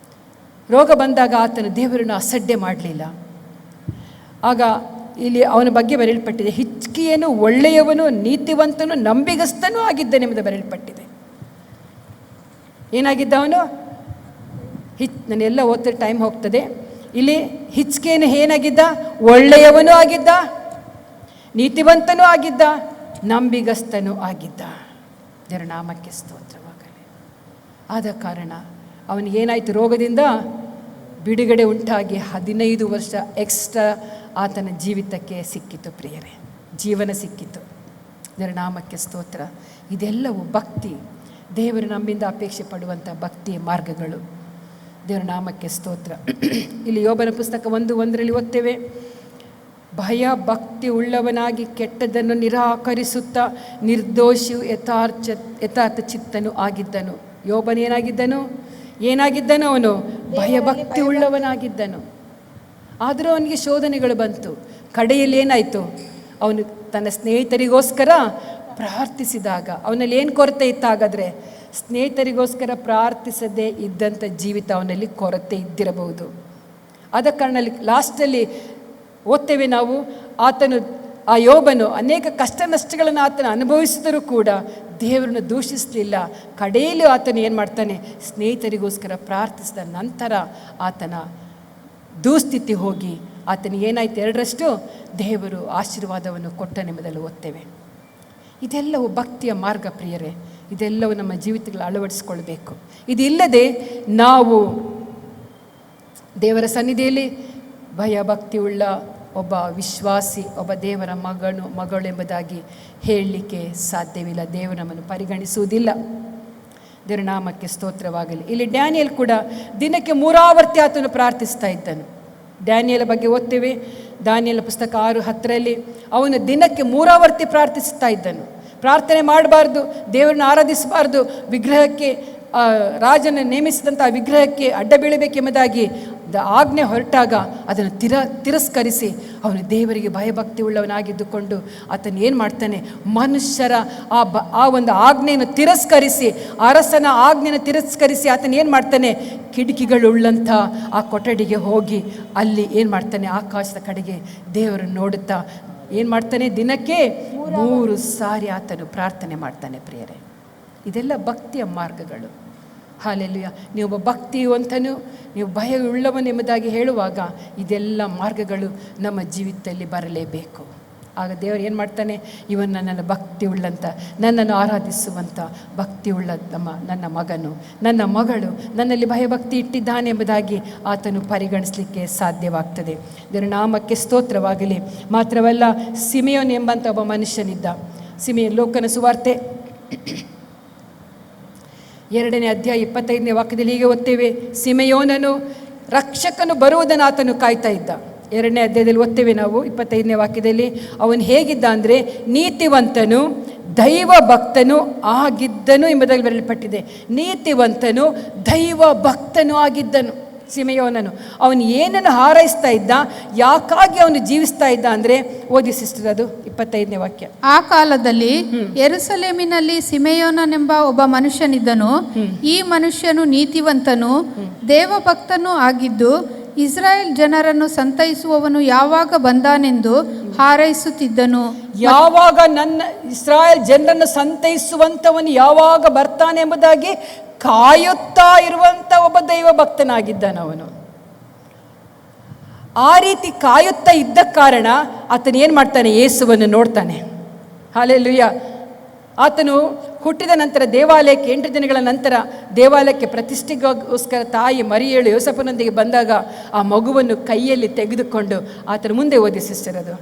ರೋಗ ಬಂದಾಗ ಆತನು ದೇವರನ್ನು ಅಸಡ್ಡೆ ಮಾಡಲಿಲ್ಲ. ಆಗ ಇಲ್ಲಿ ಅವನ ಬಗ್ಗೆ ಬರೆಯಲ್ಪಟ್ಟಿದೆ, ಹಿಜ್ಕೀಯನು ಒಳ್ಳೆಯವನು, ನೀತಿವಂತನು, ನಂಬಿಗಸ್ತನೂ ಆಗಿದ್ದನೆಂಬುದು ಬರೆಯಲ್ಪಟ್ಟಿದೆ. ಏನಾಗಿದ್ದ ಅವನು? ನಾನೆಲ್ಲ ಓದ್ತಾ ಟೈಮ್ ಹೋಗ್ತದೆ. ಇಲ್ಲಿ ಹಿಜ್ಕೀಯನು ಏನಾಗಿದ್ದ? ಒಳ್ಳೆಯವನೂ ಆಗಿದ್ದ, ನೀತಿವಂತನೂ ಆಗಿದ್ದ, ನಂಬಿಗಸ್ತನೂ ಆಗಿದ್ದ. ದೇವರ ನಾಮಕ್ಕೆ ಸ್ತೋತ್ರವಾಗಲಿ. ಆದ ಕಾರಣ ಅವನಿಗೇನಾಯಿತು? ರೋಗದಿಂದ ಬಿಡುಗಡೆ ಉಂಟಾಗಿ 15 ವರ್ಷ ಎಕ್ಸ್ಟ್ರಾ ಆತನ ಜೀವಿತಕ್ಕೆ ಸಿಕ್ಕಿತು. ಪ್ರಿಯರೇ, ಜೀವನ ಸಿಕ್ಕಿತು. ದೇವರ ನಾಮಕ್ಕೆ ಸ್ತೋತ್ರ. ಇದೆಲ್ಲವೂ ಭಕ್ತಿ, ದೇವರು ನಮ್ಮಿಂದ ಅಪೇಕ್ಷೆ ಪಡುವಂಥ ಭಕ್ತಿಯ ಮಾರ್ಗಗಳು. ದೇವರ ನಾಮಕ್ಕೆ ಸ್ತೋತ್ರ. ಇಲ್ಲಿ ಯೋಬನ ಪುಸ್ತಕ 1:1 ಓದ್ತೇವೆ. ಭಯ ಭಕ್ತಿ ಉಳ್ಳವನಾಗಿ ಕೆಟ್ಟದನ್ನು ನಿರಾಕರಿಸುತ್ತಾ ನಿರ್ದೋಷಿಯು ಯಥಾರ್ಥ ಚಿತ್ತನು ಆಗಿದ್ದನು. ಯೋಬನೇನಾಗಿದ್ದನು? ಅವನು ಭಯಭಕ್ತಿ ಉಳ್ಳವನಾಗಿದ್ದನು. ಆದರೂ ಅವನಿಗೆ ಶೋಧನೆಗಳು ಬಂತು. ಕಡೆಯಲ್ಲಿ ಏನಾಯಿತು? ಅವನು ತನ್ನ ಸ್ನೇಹಿತರಿಗೋಸ್ಕರ ಪ್ರಾರ್ಥಿಸಿದಾಗ ಅವನಲ್ಲಿ ಏನು ಕೊರತೆ ಇತ್ತಾಗಾದರೆ ಸ್ನೇಹಿತರಿಗೋಸ್ಕರ ಪ್ರಾರ್ಥಿಸದೇ ಇದ್ದಂಥ ಜೀವಿತ ಅವನಲ್ಲಿ ಕೊರತೆ ಇದ್ದಿರಬಹುದು. ಆದ ಕಾರಣದಲ್ಲಿ ಲಾಸ್ಟಲ್ಲಿ ಓದ್ತೇವೆ ನಾವು, ಆ ಯೋಬನು ಅನೇಕ ಕಷ್ಟ ನಷ್ಟಗಳನ್ನು ಆತನ ಅನುಭವಿಸಿದರೂ ಕೂಡ ದೇವರನ್ನು ದೂಷಿಸಲಿಲ್ಲ. ಕಡೆಯಲ್ಲಿ ಆತನು ಏನು ಮಾಡ್ತಾನೆ, ಸ್ನೇಹಿತರಿಗೋಸ್ಕರ ಪ್ರಾರ್ಥಿಸಿದ ನಂತರ ಆತನ ದುಸ್ಥಿತಿ ಹೋಗಿ ಆತನಿಗೆ ಏನಾಯ್ತು, 2ರಷ್ಟು ದೇವರು ಆಶೀರ್ವಾದವನ್ನು ಕೊಟ್ಟನೆಂಬುದನ್ನು ಓದ್ತೇವೆ. ಇದೆಲ್ಲವೂ ಭಕ್ತಿಯ ಮಾರ್ಗ ಪ್ರಿಯರೇ, ಇದೆಲ್ಲವೂ ನಮ್ಮ ಜೀವಿತಗಳು ಅಳವಡಿಸಿಕೊಳ್ಬೇಕು. ಇದಿಲ್ಲದೆ ನಾವು ದೇವರ ಸನ್ನಿಧಿಯಲ್ಲಿ ಭಯಭಕ್ತಿಯುಳ್ಳ ಒಬ್ಬ ವಿಶ್ವಾಸಿ, ಒಬ್ಬ ದೇವರ ಮಗಳು ಎಂಬುದಾಗಿ ಹೇಳಲಿಕ್ಕೆ ಸಾಧ್ಯವಿಲ್ಲ. ದೇವರು ನಮ್ಮನ್ನು ಪರಿಗಣಿಸುವುದಿಲ್ಲ. ದೇವರ ನಾಮಕ್ಕೆ ಸ್ತೋತ್ರವಾಗಲಿ. ಇಲ್ಲಿ ಡ್ಯಾನಿಯಲ್ ಕೂಡ ದಿನಕ್ಕೆ 3 ಆವರ್ತಿ ಆತನು ಪ್ರಾರ್ಥಿಸ್ತಾ ಇದ್ದನು. ಡ್ಯಾನಿಯಲ ಬಗ್ಗೆ ಓದ್ತೇವೆ, ದಾನಿಯೇಲ ಪುಸ್ತಕ 6:10 ಅವನು ದಿನಕ್ಕೆ 3 ಆವರ್ತಿ ಪ್ರಾರ್ಥಿಸ್ತಾ ಇದ್ದನು. ಪ್ರಾರ್ಥನೆ ಮಾಡಬಾರ್ದು, ದೇವರನ್ನು ಆರಾಧಿಸಬಾರ್ದು, ವಿಗ್ರಹಕ್ಕೆ ರಾಜನ ನೇಮಿಸಿದಂಥ ವಿಗ್ರಹಕ್ಕೆ ಅಡ್ಡ ಬೀಳಬೇಕೆಂಬುದಾಗಿ ಆಜ್ಞೆ ಹೊರಟಾಗ ಅದನ್ನು ತಿರಸ್ಕರಿಸಿ ಅವನು ದೇವರಿಗೆ ಭಯಭಕ್ತಿ ಉಳ್ಳವನಾಗಿದ್ದುಕೊಂಡು ಆತನು ಏನು ಮಾಡ್ತಾನೆ, ಮನುಷ್ಯರ ಆ ಒಂದು ಆಜ್ಞೆಯನ್ನು ತಿರಸ್ಕರಿಸಿ, ಅರಸನ ಆಜ್ಞೆಯನ್ನು ತಿರಸ್ಕರಿಸಿ ಆತನು ಏನು ಮಾಡ್ತಾನೆ, ಕಿಟಕಿಗಳುಳ್ಳಂಥ ಆ ಕೊಠಡಿಗೆ ಹೋಗಿ ಅಲ್ಲಿ ಏನು ಮಾಡ್ತಾನೆ, ಆಕಾಶದ ಕಡೆಗೆ ದೇವರನ್ನು ನೋಡುತ್ತಾ ಏನು ಮಾಡ್ತಾನೆ, ದಿನಕ್ಕೆ 3 ಸಾರಿ ಆತನು ಪ್ರಾರ್ಥನೆ ಮಾಡ್ತಾನೆ. ಪ್ರಿಯರೇ, ಇದೆಲ್ಲ ಭಕ್ತಿಯ ಮಾರ್ಗಗಳು. ಹಾಲೆಲೂಯ. ನೀವೊಬ್ಬ ಭಕ್ತಿವಂತನು, ನೀವು ಭಯವುಳ್ಳವನು ಎಂಬುದಾಗಿ ಹೇಳುವಾಗ ಇದೆಲ್ಲ ಮಾರ್ಗಗಳು ನಮ್ಮ ಜೀವಿತದಲ್ಲಿ ಬರಲೇಬೇಕು. ಆಗ ದೇವರು ಏನು ಮಾಡ್ತಾನೆ, ಇವನು ನನ್ನನ್ನು ಭಕ್ತಿ ಉಳ್ಳಂಥ, ನನ್ನನ್ನು ಆರಾಧಿಸುವಂಥ ಭಕ್ತಿಯುಳ್ಳ ನನ್ನ ಮಗನು, ನನ್ನ ಮಗಳು ನನ್ನಲ್ಲಿ ಭಯಭಕ್ತಿ ಇಟ್ಟಿದ್ದಾನೆ ಎಂಬುದಾಗಿ ಆತನು ಪರಿಗಣಿಸಲಿಕ್ಕೆ ಸಾಧ್ಯವಾಗ್ತದೆ. ದೇವರ ನಾಮಕ್ಕೆ ಸ್ತೋತ್ರವಾಗಲಿ. ಮಾತ್ರವಲ್ಲ, ಸಿಮೆಯೋನ್ ಎಂಬಂಥ ಒಬ್ಬ ಮನುಷ್ಯನಿದ್ದ. ಸಿಮೆಯೋನ್, ಲೋಕನ ಸುವಾರ್ತೆ 2ನೇ ಅಧ್ಯಾಯ 25ನೇ ವಾಕ್ಯದಲ್ಲಿ ಹೀಗೆ ಓದ್ತೇವೆ, ಸಿಮೆಯೋನನು ರಕ್ಷಕನು ಬರುವುದನ್ನು ಆತನು ಕಾಯ್ತಾ ಇದ್ದ. 2ನೇ ಅಧ್ಯಾಯದಲ್ಲಿ ಓದ್ತೇವೆ ನಾವು 25ನೇ ವಾಕ್ಯದಲ್ಲಿ, ಅವನು ಹೇಗಿದ್ದ ಅಂದರೆ ನೀತಿವಂತನು ದೈವ ಭಕ್ತನು ಆಗಿದ್ದನು ಎಂಬುದಾಗಿ ಬರೆಯಲ್ಪಟ್ಟಿದೆ. ನೀತಿವಂತನು ದೈವ ಭಕ್ತನು ಆಗಿದ್ದನು ಸಿಮೆಯೋನನು. ಅವನು ಏನನ್ನು ಹಾರೈಸ್ತಾ ಇದ್ದ, ಯಾಕಾಗಿ ಅವನು ಜೀವಿಸ್ತಾ ಇದ್ದ ಅಂದರೆ, ಓದಿ ಸಿಸ್ಟರ್ ಅದು 25ನೇ ವಾಕ್ಯ. ಆ ಕಾಲದಲ್ಲಿ ಯೆರೂಸಲೇಮಿನಲ್ಲಿ ಸಿಮೆಯೋನನೆಂಬ ಒಬ್ಬ ಮನುಷ್ಯನಿದ್ದನು. ಈ ಮನುಷ್ಯನು ನೀತಿವಂತನು ದೇವಭಕ್ತನೂ ಆಗಿದ್ದು ಇಸ್ರಾಯೇಲ್ ಜನರನ್ನು ಸಂತೈಸುವವನು ಯಾವಾಗ ಬಂದಾನೆಂದು ಹಾರೈಸುತ್ತಿದ್ದನು. ಯಾವಾಗ ನನ್ನ ಇಸ್ರಾಯೇಲ್ ಜನರನ್ನು ಸಂತೈಸುವಂಥವನು ಯಾವಾಗ ಬರ್ತಾನೆ ಎಂಬುದಾಗಿ ಕಾಯುತ್ತಾ ಇರುವಂಥ ಒಬ್ಬ ದೈವ ಭಕ್ತನಾಗಿದ್ದಾನವನು. ಆ ರೀತಿ ಕಾಯುತ್ತಾ ಇದ್ದ ಕಾರಣ ಆತನು ಏನು ಮಾಡ್ತಾನೆ, ಯೇಸುವನ್ನು ನೋಡ್ತಾನೆ. ಹಲ್ಲೆಲೂಯಾ. ಆತನು ಹುಟ್ಟಿದ ನಂತರ ದೇವಾಲಯಕ್ಕೆ 8 ದಿನಗಳ ನಂತರ ದೇವಾಲಯಕ್ಕೆ ಪ್ರತಿಷ್ಠೆಗೋಸ್ಕರ ತಾಯಿ ಮರಿಯಳು ಯೋಸೇಫನೊಂದಿಗೆ ಬಂದಾಗ ಆ ಮಗುವನ್ನು ಕೈಯಲ್ಲಿ ತೆಗೆದುಕೊಂಡು ಆತನ ಮುಂದೆ ಓದಿ ಸಿಸ್ಟರ್ ಅದು.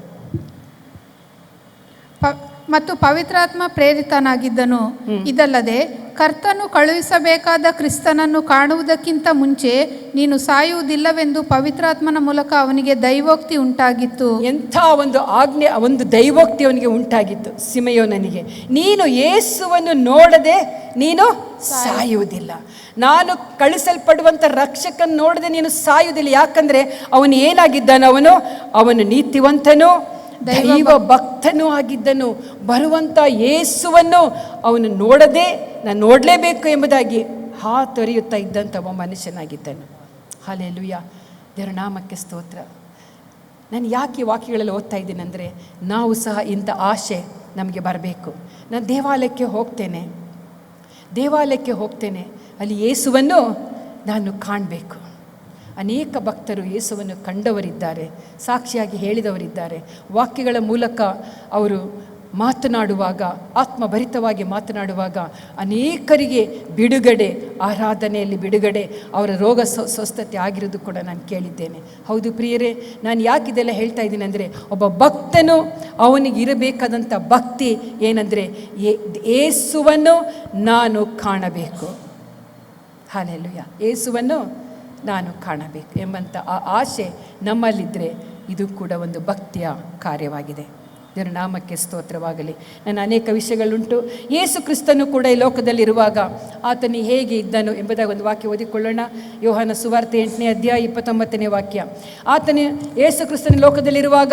ಮತ್ತು ಪವಿತ್ರಾತ್ಮ ಪ್ರೇರಿತನಾಗಿದ್ದನು. ಇದಲ್ಲದೆ ಕರ್ತನು ಕಳುಹಿಸಬೇಕಾದ ಕ್ರಿಸ್ತನನ್ನು ಕಾಣುವುದಕ್ಕಿಂತ ಮುಂಚೆ ನೀನು ಸಾಯುವುದಿಲ್ಲವೆಂದು ಪವಿತ್ರಾತ್ಮನ ಮೂಲಕ ಅವನಿಗೆ ದೈವೋಕ್ತಿ ಉಂಟಾಗಿತ್ತು. ಎಂಥ ಒಂದು ಆಜ್ಞೆ, ಒಂದು ದೈವೋಕ್ತಿ ಅವನಿಗೆ ಉಂಟಾಗಿತ್ತು ಸಿಮೆಯೋನನಿಗೆ. ನೀನು ಯೇಸುವನ್ನು ನೋಡದೆ ನೀನು ಸಾಯುವುದಿಲ್ಲ, ನಾನು ಕಳಿಸಲ್ಪಡುವಂಥ ರಕ್ಷಕನ ನೋಡದೆ ನೀನು ಸಾಯುವುದಿಲ್ಲ. ಯಾಕಂದರೆ ಅವನು ಏನಾಗಿದ್ದಾನು, ಅವನು ನೀತಿವಂತನು ದೈವ ಭಕ್ತನೂ ಆಗಿದ್ದನು. ಬರುವಂಥ ಯೇಸುವನ್ನು ಅವನು ನೋಡದೆ ನಾನು ನೋಡಲೇಬೇಕು ಎಂಬುದಾಗಿ ತೊರೆಯುತ್ತಾ ಇದ್ದಂಥ ಒಬ್ಬ ಮನುಷ್ಯನಾಗಿದ್ದನು. ಹಲ್ಲೆಲೂಯಾ. ದೇವರ ನಾಮಕ್ಕೆ ಸ್ತೋತ್ರ. ನಾನು ಯಾಕೆ ಈ ವಾಕ್ಯಗಳಲ್ಲಿ ಓದ್ತಾ ಇದ್ದೀನಿ ಅಂದರೆ, ನಾವು ಸಹ ಇಂಥ ಆಶೆ ನಮಗೆ ಬರಬೇಕು. ನಾನು ದೇವಾಲಯಕ್ಕೆ ಹೋಗ್ತೇನೆ, ಅಲ್ಲಿ ಯೇಸುವನ್ನು ನಾನು ಕಾಣಬೇಕು. ಅನೇಕ ಭಕ್ತರು ಯೇಸುವನ್ನು ಕಂಡವರಿದ್ದಾರೆ, ಸಾಕ್ಷಿಯಾಗಿ ಹೇಳಿದವರಿದ್ದಾರೆ. ವಾಕ್ಯಗಳ ಮೂಲಕ ಅವರು ಮಾತನಾಡುವಾಗ, ಆತ್ಮಭರಿತವಾಗಿ ಮಾತನಾಡುವಾಗ ಅನೇಕರಿಗೆ ಬಿಡುಗಡೆ, ಆರಾಧನೆಯಲ್ಲಿ ಬಿಡುಗಡೆ, ಅವರ ರೋಗ ಸ್ವಸ್ಥತೆ ಆಗಿರೋದು ಕೂಡ ನಾನು ಕೇಳಿದ್ದೇನೆ. ಹೌದು ಪ್ರಿಯರೇ, ನಾನು ಯಾಕೆ ಇದೆಲ್ಲ ಹೇಳ್ತಾ ಇದ್ದೀನಿ ಅಂದರೆ, ಒಬ್ಬ ಭಕ್ತನು ಅವನಿಗೆ ಇರಬೇಕಾದಂಥ ಭಕ್ತಿ ಏನಂದರೆ, ಯೇಸುವನ್ನು ನಾನು ಕಾಣಬೇಕು. ಹಲ್ಲೆಲೂಯಾ. ಯೇಸುವನ್ನು ನಾನು ಕಾಣಬೇಕು ಎಂಬಂಥ ಆ ಆಶೆ ನಮ್ಮಲ್ಲಿದ್ದರೆ ಇದು ಕೂಡ ಒಂದು ಭಕ್ತಿಯ ಕಾರ್ಯವಾಗಿದೆ. ದೇವರ ನಾಮಕ್ಕೆ ಸ್ತೋತ್ರವಾಗಲಿ. ನನ್ನ ಅನೇಕ ವಿಷಯಗಳುಂಟು. ಯೇಸು ಕ್ರಿಸ್ತನು ಕೂಡ ಈ ಲೋಕದಲ್ಲಿರುವಾಗ ಆತನು ಹೇಗೆ ಇದ್ದನು ಎಂಬುದಾಗಿ ಒಂದು ವಾಕ್ಯ ಓದಿಕೊಳ್ಳೋಣ. ಯೋಹಾನ ಸುವಾರ್ತೆ 8ನೇ ಅಧ್ಯಾಯ 29ನೇ ವಾಕ್ಯ. ಯೇಸು ಕ್ರಿಸ್ತನ ಲೋಕದಲ್ಲಿರುವಾಗ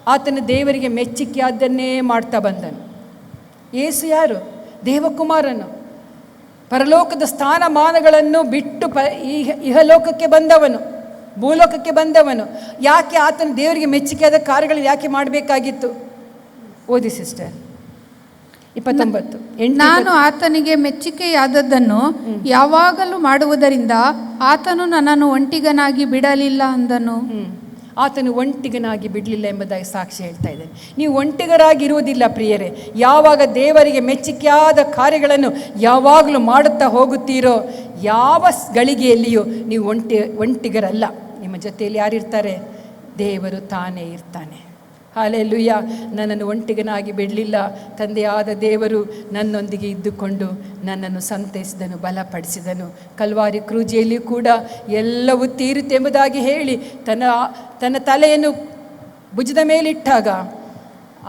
ಆತನು ದೇವರಿಗೆ ಮೆಚ್ಚುಗೆಯಾದ್ದನ್ನೇ ಮಾಡ್ತಾ ಬಂದನು. ಯೇಸು ಯಾರು? ದೇವಕುಮಾರನು. ಪರಲೋಕದ ಸ್ಥಾನಮಾನಗಳನ್ನು ಬಿಟ್ಟು ಇಹಲೋಕಕ್ಕೆ ಬಂದವನು, ಭೂಲೋಕಕ್ಕೆ ಬಂದವನು. ಯಾಕೆ ಆತನು ದೇವರಿಗೆ ಮೆಚ್ಚುಗೆಯಾದ ಕಾರ್ಯಗಳು ಯಾಕೆ ಮಾಡಬೇಕಾಗಿತ್ತು? ಓದಿ ಸಿಸ್ಟರ್. 29. ನಾನು ಆತನಿಗೆ ಮೆಚ್ಚುಗೆಯಾದದ್ದನ್ನು ಯಾವಾಗಲೂ ಮಾಡುವುದರಿಂದ ಆತನು ನನ್ನನ್ನು ಒಂಟಿಗನಾಗಿ ಬಿಡಲಿಲ್ಲ ಅಂದನು. ಆತನು ಒಂಟಿಗನಾಗಿ ಬಿಡಲಿಲ್ಲ ಎಂಬುದಾಗಿ ಸಾಕ್ಷಿ ಹೇಳ್ತಾ ಇದ್ದೇನೆ. ನೀವು ಒಂಟಿಗರಾಗಿರುವುದಿಲ್ಲ ಪ್ರಿಯರೇ. ಯಾವಾಗ ದೇವರಿಗೆ ಮೆಚ್ಚುಗೆಯಾದ ಕಾರ್ಯಗಳನ್ನು ಯಾವಾಗಲೂ ಮಾಡುತ್ತಾ ಹೋಗುತ್ತೀರೋ, ಯಾವ ಗಳಿಗೆಯಲ್ಲಿಯೂ ನೀವು ಒಂಟಿಗರಲ್ಲ. ನಿಮ್ಮ ಜೊತೆಯಲ್ಲಿ ಯಾರಿರ್ತಾರೆ? ದೇವರು ತಾನೇ ಇರ್ತಾನೆ. ಹಲ್ಲೆಲೂಯ. ನನ್ನನ್ನು ಒಂಟಿಗನಾಗಿ ಬಿಡಲಿಲ್ಲ. ತಂದೆಯಾದ ದೇವರು ನನ್ನೊಂದಿಗೆ ಇದ್ದುಕೊಂಡು ನನ್ನನ್ನು ಸಂತೈಸಿದನು, ಬಲಪಡಿಸಿದನು. ಕಲ್ವಾರಿ ಕ್ರೂಜಿಯಲ್ಲಿ ಕೂಡ ಎಲ್ಲವೂ ತೀರುತ್ತೆ ಎಂಬುದಾಗಿ ಹೇಳಿ ತನ್ನ ತಲೆಯನ್ನು ಭುಜದ ಮೇಲಿಟ್ಟಾಗ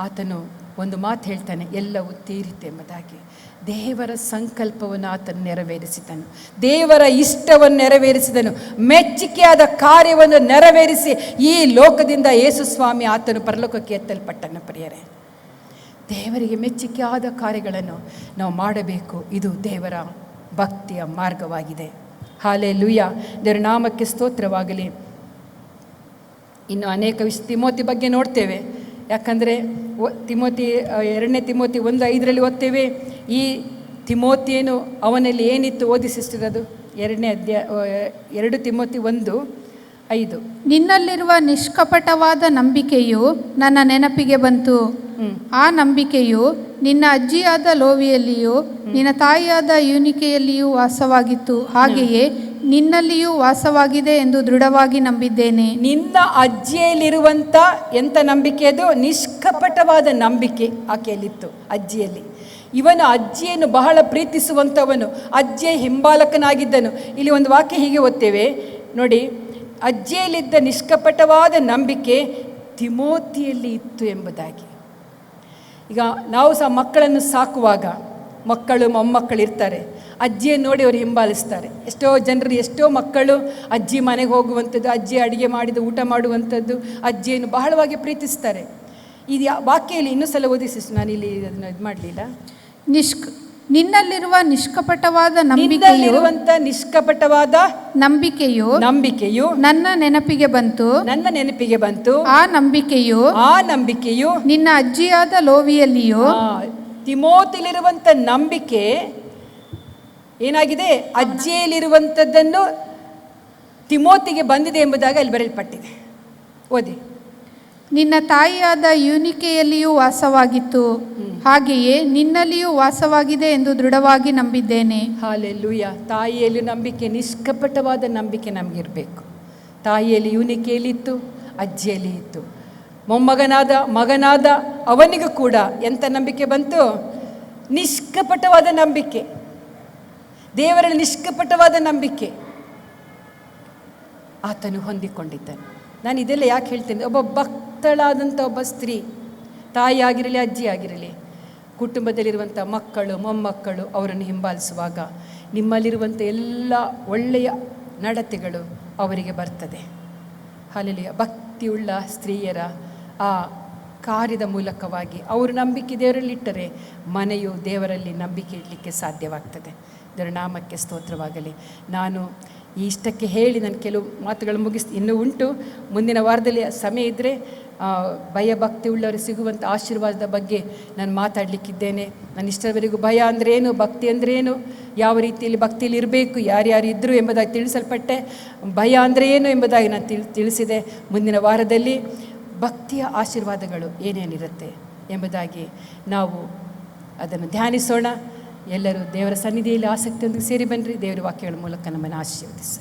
ಆತನು ಒಂದು ಮಾತು ಹೇಳ್ತಾನೆ, ಎಲ್ಲವೂ ತೀರಿತೆ ಎಂಬುದಾಗಿ. ದೇವರ ಸಂಕಲ್ಪವನ್ನು ಆತನು ನೆರವೇರಿಸಿದನು, ದೇವರ ಇಷ್ಟವನ್ನು ನೆರವೇರಿಸಿದನು, ಮೆಚ್ಚುಗೆಯಾದ ಕಾರ್ಯವನ್ನು ನೆರವೇರಿಸಿ ಈ ಲೋಕದಿಂದ ಯೇಸು ಸ್ವಾಮಿ ಆತನು ಪರಲೋಕಕ್ಕೆ ಎತ್ತಲ್ಪಟ್ಟನು. ಪ್ರಿಯರೇ, ದೇವರಿಗೆ ಮೆಚ್ಚುಗೆಯಾದ ಕಾರ್ಯಗಳನ್ನು ನಾವು ಮಾಡಬೇಕು. ಇದು ದೇವರ ಭಕ್ತಿಯ ಮಾರ್ಗವಾಗಿದೆ. ಹಲ್ಲೆಲೂಯ. ದೇವರ ನಾಮಕ್ಕೆ ಸ್ತೋತ್ರವಾಗಲಿ. ಇನ್ನು ಅನೇಕ ತಿಮೋತಿ ಬಗ್ಗೆ ನೋಡ್ತೇವೆ. ಯಾಕಂದರೆ ತಿಮೋತಿ 2 ತಿಮೋತಿ 1:5 ಓದ್ತೇವೆ. ಈ ತಿಮೋತಿಯೇನು ಅವನಲ್ಲಿ ಏನಿತ್ತು? ಓದಿ ಸಿಸ್ಟರ್, ಅದು 2 ತಿಮೋತಿ 1:5. ನಿನ್ನಲ್ಲಿರುವ ನಿಷ್ಕಪಟವಾದ ನಂಬಿಕೆಯು ನನ್ನ ನೆನಪಿಗೆ ಬಂತು. ಆ ನಂಬಿಕೆಯು ನಿನ್ನ ಅಜ್ಜಿಯಾದ ಲೋವಿಯಲ್ಲಿಯೂ ನಿನ್ನ ತಾಯಿಯಾದ ಯೂನಿಕೆಯಲ್ಲಿಯೂ ವಾಸವಾಗಿತ್ತು. ಹಾಗೆಯೇ ನಿನ್ನಲ್ಲಿಯೂ ವಾಸವಾಗಿದೆ ಎಂದು ದೃಢವಾಗಿ ನಂಬಿದ್ದೇನೆ. ನಿನ್ನ ಅಜ್ಜಿಯಲ್ಲಿರುವಂಥ ಎಂಥ ನಂಬಿಕೆ? ಅದು ನಿಷ್ಕಪಟವಾದ ನಂಬಿಕೆ ಆಕೆಯಲ್ಲಿತ್ತು, ಅಜ್ಜಿಯಲ್ಲಿ. ಇವನು ಅಜ್ಜಿಯನ್ನು ಬಹಳ ಪ್ರೀತಿಸುವಂಥವನು, ಅಜ್ಜಿಯ ಹಿಂಬಾಲಕನಾಗಿದ್ದನು. ಇಲ್ಲಿ ಒಂದು ವಾಕ್ಯ ಹೀಗೆ ಓದ್ತೇವೆ ನೋಡಿ, ಅಜ್ಜಿಯಲ್ಲಿದ್ದ ನಿಷ್ಕಪಟವಾದ ನಂಬಿಕೆ ತಿಮೋತಿಯಲ್ಲಿ ಇತ್ತು ಎಂಬುದಾಗಿ. ಈಗ ನಾವು ಸಹ ಮಕ್ಕಳನ್ನು ಸಾಕುವಾಗ ಮಕ್ಕಳು ಮೊಮ್ಮಕ್ಕಳು ಇರ್ತಾರೆ, ಅಜ್ಜಿಯನ್ನು ನೋಡಿ ಅವರು ಹಿಂಬಾಲಿಸ್ತಾರೆ. ಎಷ್ಟೋ ಜನರು, ಎಷ್ಟೋ ಮಕ್ಕಳು ಅಜ್ಜಿ ಮನೆಗೆ ಹೋಗುವಂಥದ್ದು, ಅಜ್ಜಿ ಅಡುಗೆ ಮಾಡಿದ ಊಟ ಮಾಡುವಂಥದ್ದು, ಅಜ್ಜಿಯನ್ನು ಬಹಳವಾಗಿ ಪ್ರೀತಿಸ್ತಾರೆ. ಇದು ವಾಕ್ಯಲ್ಲಿ ಇನ್ನೂ ಸಲ ಓದಿಸಿಸ್, ನಾನಿಲ್ಲಿ ಅದನ್ನು ಇದು ಮಾಡಲಿಲ್ಲ. ನಿನ್ನಲ್ಲಿರುವ ನಿಷ್ಕಪಟವಾದ ನಿಷ್ಕಪಟವಾದ ನಂಬಿಕೆಯು ನನ್ನ ನೆನಪಿಗೆ ಬಂತು. ಆ ನಂಬಿಕೆಯು ನಿನ್ನ ಅಜ್ಜಿಯಾದ ಲೋವಿಯಲ್ಲಿಯೂ. ತಿಮೋತಿಲಿರುವಂಥ ನಂಬಿಕೆ ಏನಾಗಿದೆ? ಅಜ್ಜಿಯಲ್ಲಿರುವಂಥದ್ದನ್ನು ತಿಮೋತಿಗೆ ಬಂದಿದೆ ಎಂಬುದಾಗಿ ಅಲ್ಲಿ ಬರೆಯಲ್ಪಟ್ಟಿದೆ. ಓದಿ. ನಿನ್ನ ತಾಯಿಯಾದ ಯೂನಿಕೆಯಲ್ಲಿಯೂ ವಾಸವಾಗಿತ್ತು, ಹಾಗೆಯೇ ನಿನ್ನಲ್ಲಿಯೂ ವಾಸವಾಗಿದೆ ಎಂದು ದೃಢವಾಗಿ ನಂಬಿದ್ದೇನೆ. ಹಲ್ಲೆಲೂಯ. ತಾಯಿಯಲ್ಲಿ ನಂಬಿಕೆ, ನಿಷ್ಕಪಟವಾದ ನಂಬಿಕೆ ನಮಗಿರಬೇಕು. ತಾಯಿಯಲ್ಲಿ ಯೂನಿಕೆಯಲ್ಲಿ ಇತ್ತು, ಅಜ್ಜಿಯಲ್ಲಿ ಇತ್ತು. ಮಗನಾದ ಅವನಿಗೂ ಕೂಡ ಎಂಥ ನಂಬಿಕೆ ಬಂತು? ನಿಷ್ಕಪಟವಾದ ನಂಬಿಕೆ, ದೇವರಲ್ಲಿ ನಿಷ್ಕಪಟವಾದ ನಂಬಿಕೆ ಆತನು ಹೊಂದಿಕೊಂಡಿದ್ದಾನೆ. ನಾನು ಇದೆಲ್ಲ ಯಾಕೆ ಹೇಳ್ತೇನೆ? ಒಬ್ಬ ಭಕ್ತಳಾದಂಥ ಒಬ್ಬ ಸ್ತ್ರೀ, ತಾಯಿ ಆಗಿರಲಿ, ಅಜ್ಜಿ ಆಗಿರಲಿ, ಕುಟುಂಬದಲ್ಲಿರುವಂಥ ಮಕ್ಕಳು ಮೊಮ್ಮಕ್ಕಳು ಅವರನ್ನು ಹಿಂಬಾಲಿಸುವಾಗ ನಿಮ್ಮಲ್ಲಿರುವಂಥ ಎಲ್ಲ ಒಳ್ಳೆಯ ನಡತೆಗಳು ಅವರಿಗೆ ಬರ್ತದೆ. ಹಲ್ಲೆಲೂಯ. ಭಕ್ತಿಯುಳ್ಳ ಸ್ತ್ರೀಯರ ಆ ಕಾರ್ಯದ ಮೂಲಕವಾಗಿ ಅವರು ನಂಬಿಕೆ ದೇವರಲ್ಲಿಟ್ಟರೆ ಮನೆಯು ದೇವರಲ್ಲಿ ನಂಬಿಕೆ ಇಡಲಿಕ್ಕೆ ಸಾಧ್ಯವಾಗ್ತದೆ. ದೇವರ ನಾಮಕ್ಕೆ ಸ್ತೋತ್ರವಾಗಲಿ. ನಾನು ಇಷ್ಟಕ್ಕೆ ಹೇಳಿ ನಾನು ಕೆಲವು ಮಾತುಗಳು ಇನ್ನೂ ಉಂಟು. ಮುಂದಿನ ವಾರದಲ್ಲಿ ಸಮಯ ಇದ್ದರೆ ಭಯಭಕ್ತಿ ಉಳ್ಳವರು ಸಿಗುವಂಥ ಆಶೀರ್ವಾದದ ಬಗ್ಗೆ ನಾನು ಮಾತಾಡಲಿಕ್ಕಿದ್ದೇನೆ. ನಾನು ಇಷ್ಟರವರೆಗೂ ಭಯ ಅಂದ್ರೇನು, ಭಕ್ತಿ ಅಂದ್ರೇನು, ಯಾವ ರೀತಿಯಲ್ಲಿ ಭಕ್ತಿಯಲ್ಲಿ ಇರಬೇಕು, ಯಾರ್ಯಾರು ಇದ್ದರು ಎಂಬುದಾಗಿ ತಿಳಿಸಲ್ಪಟ್ಟೆ. ಭಯ ಅಂದರೆ ಏನು ಎಂಬುದಾಗಿ ನಾನು ತಿಳಿಸಿದೆ. ಮುಂದಿನ ವಾರದಲ್ಲಿ ಭಕ್ತಿಯ ಆಶೀರ್ವಾದಗಳು ಏನೇನಿರುತ್ತೆ ಎಂಬುದಾಗಿ ನಾವು ಅದನ್ನು ಧ್ಯಾನಿಸೋಣ. ಎಲ್ಲರೂ ದೇವರ ಸನ್ನಿಧಿಯಲ್ಲಿ ಆಸಕ್ತಿಯೊಂದಿಗೆ ಸೇರಿ ಬನ್ನಿರಿ. ದೇವರ ವಾಕ್ಯಗಳ ಮೂಲಕ ನಮ್ಮನ್ನು ಆಶೀರ್ವದಿಸಿ.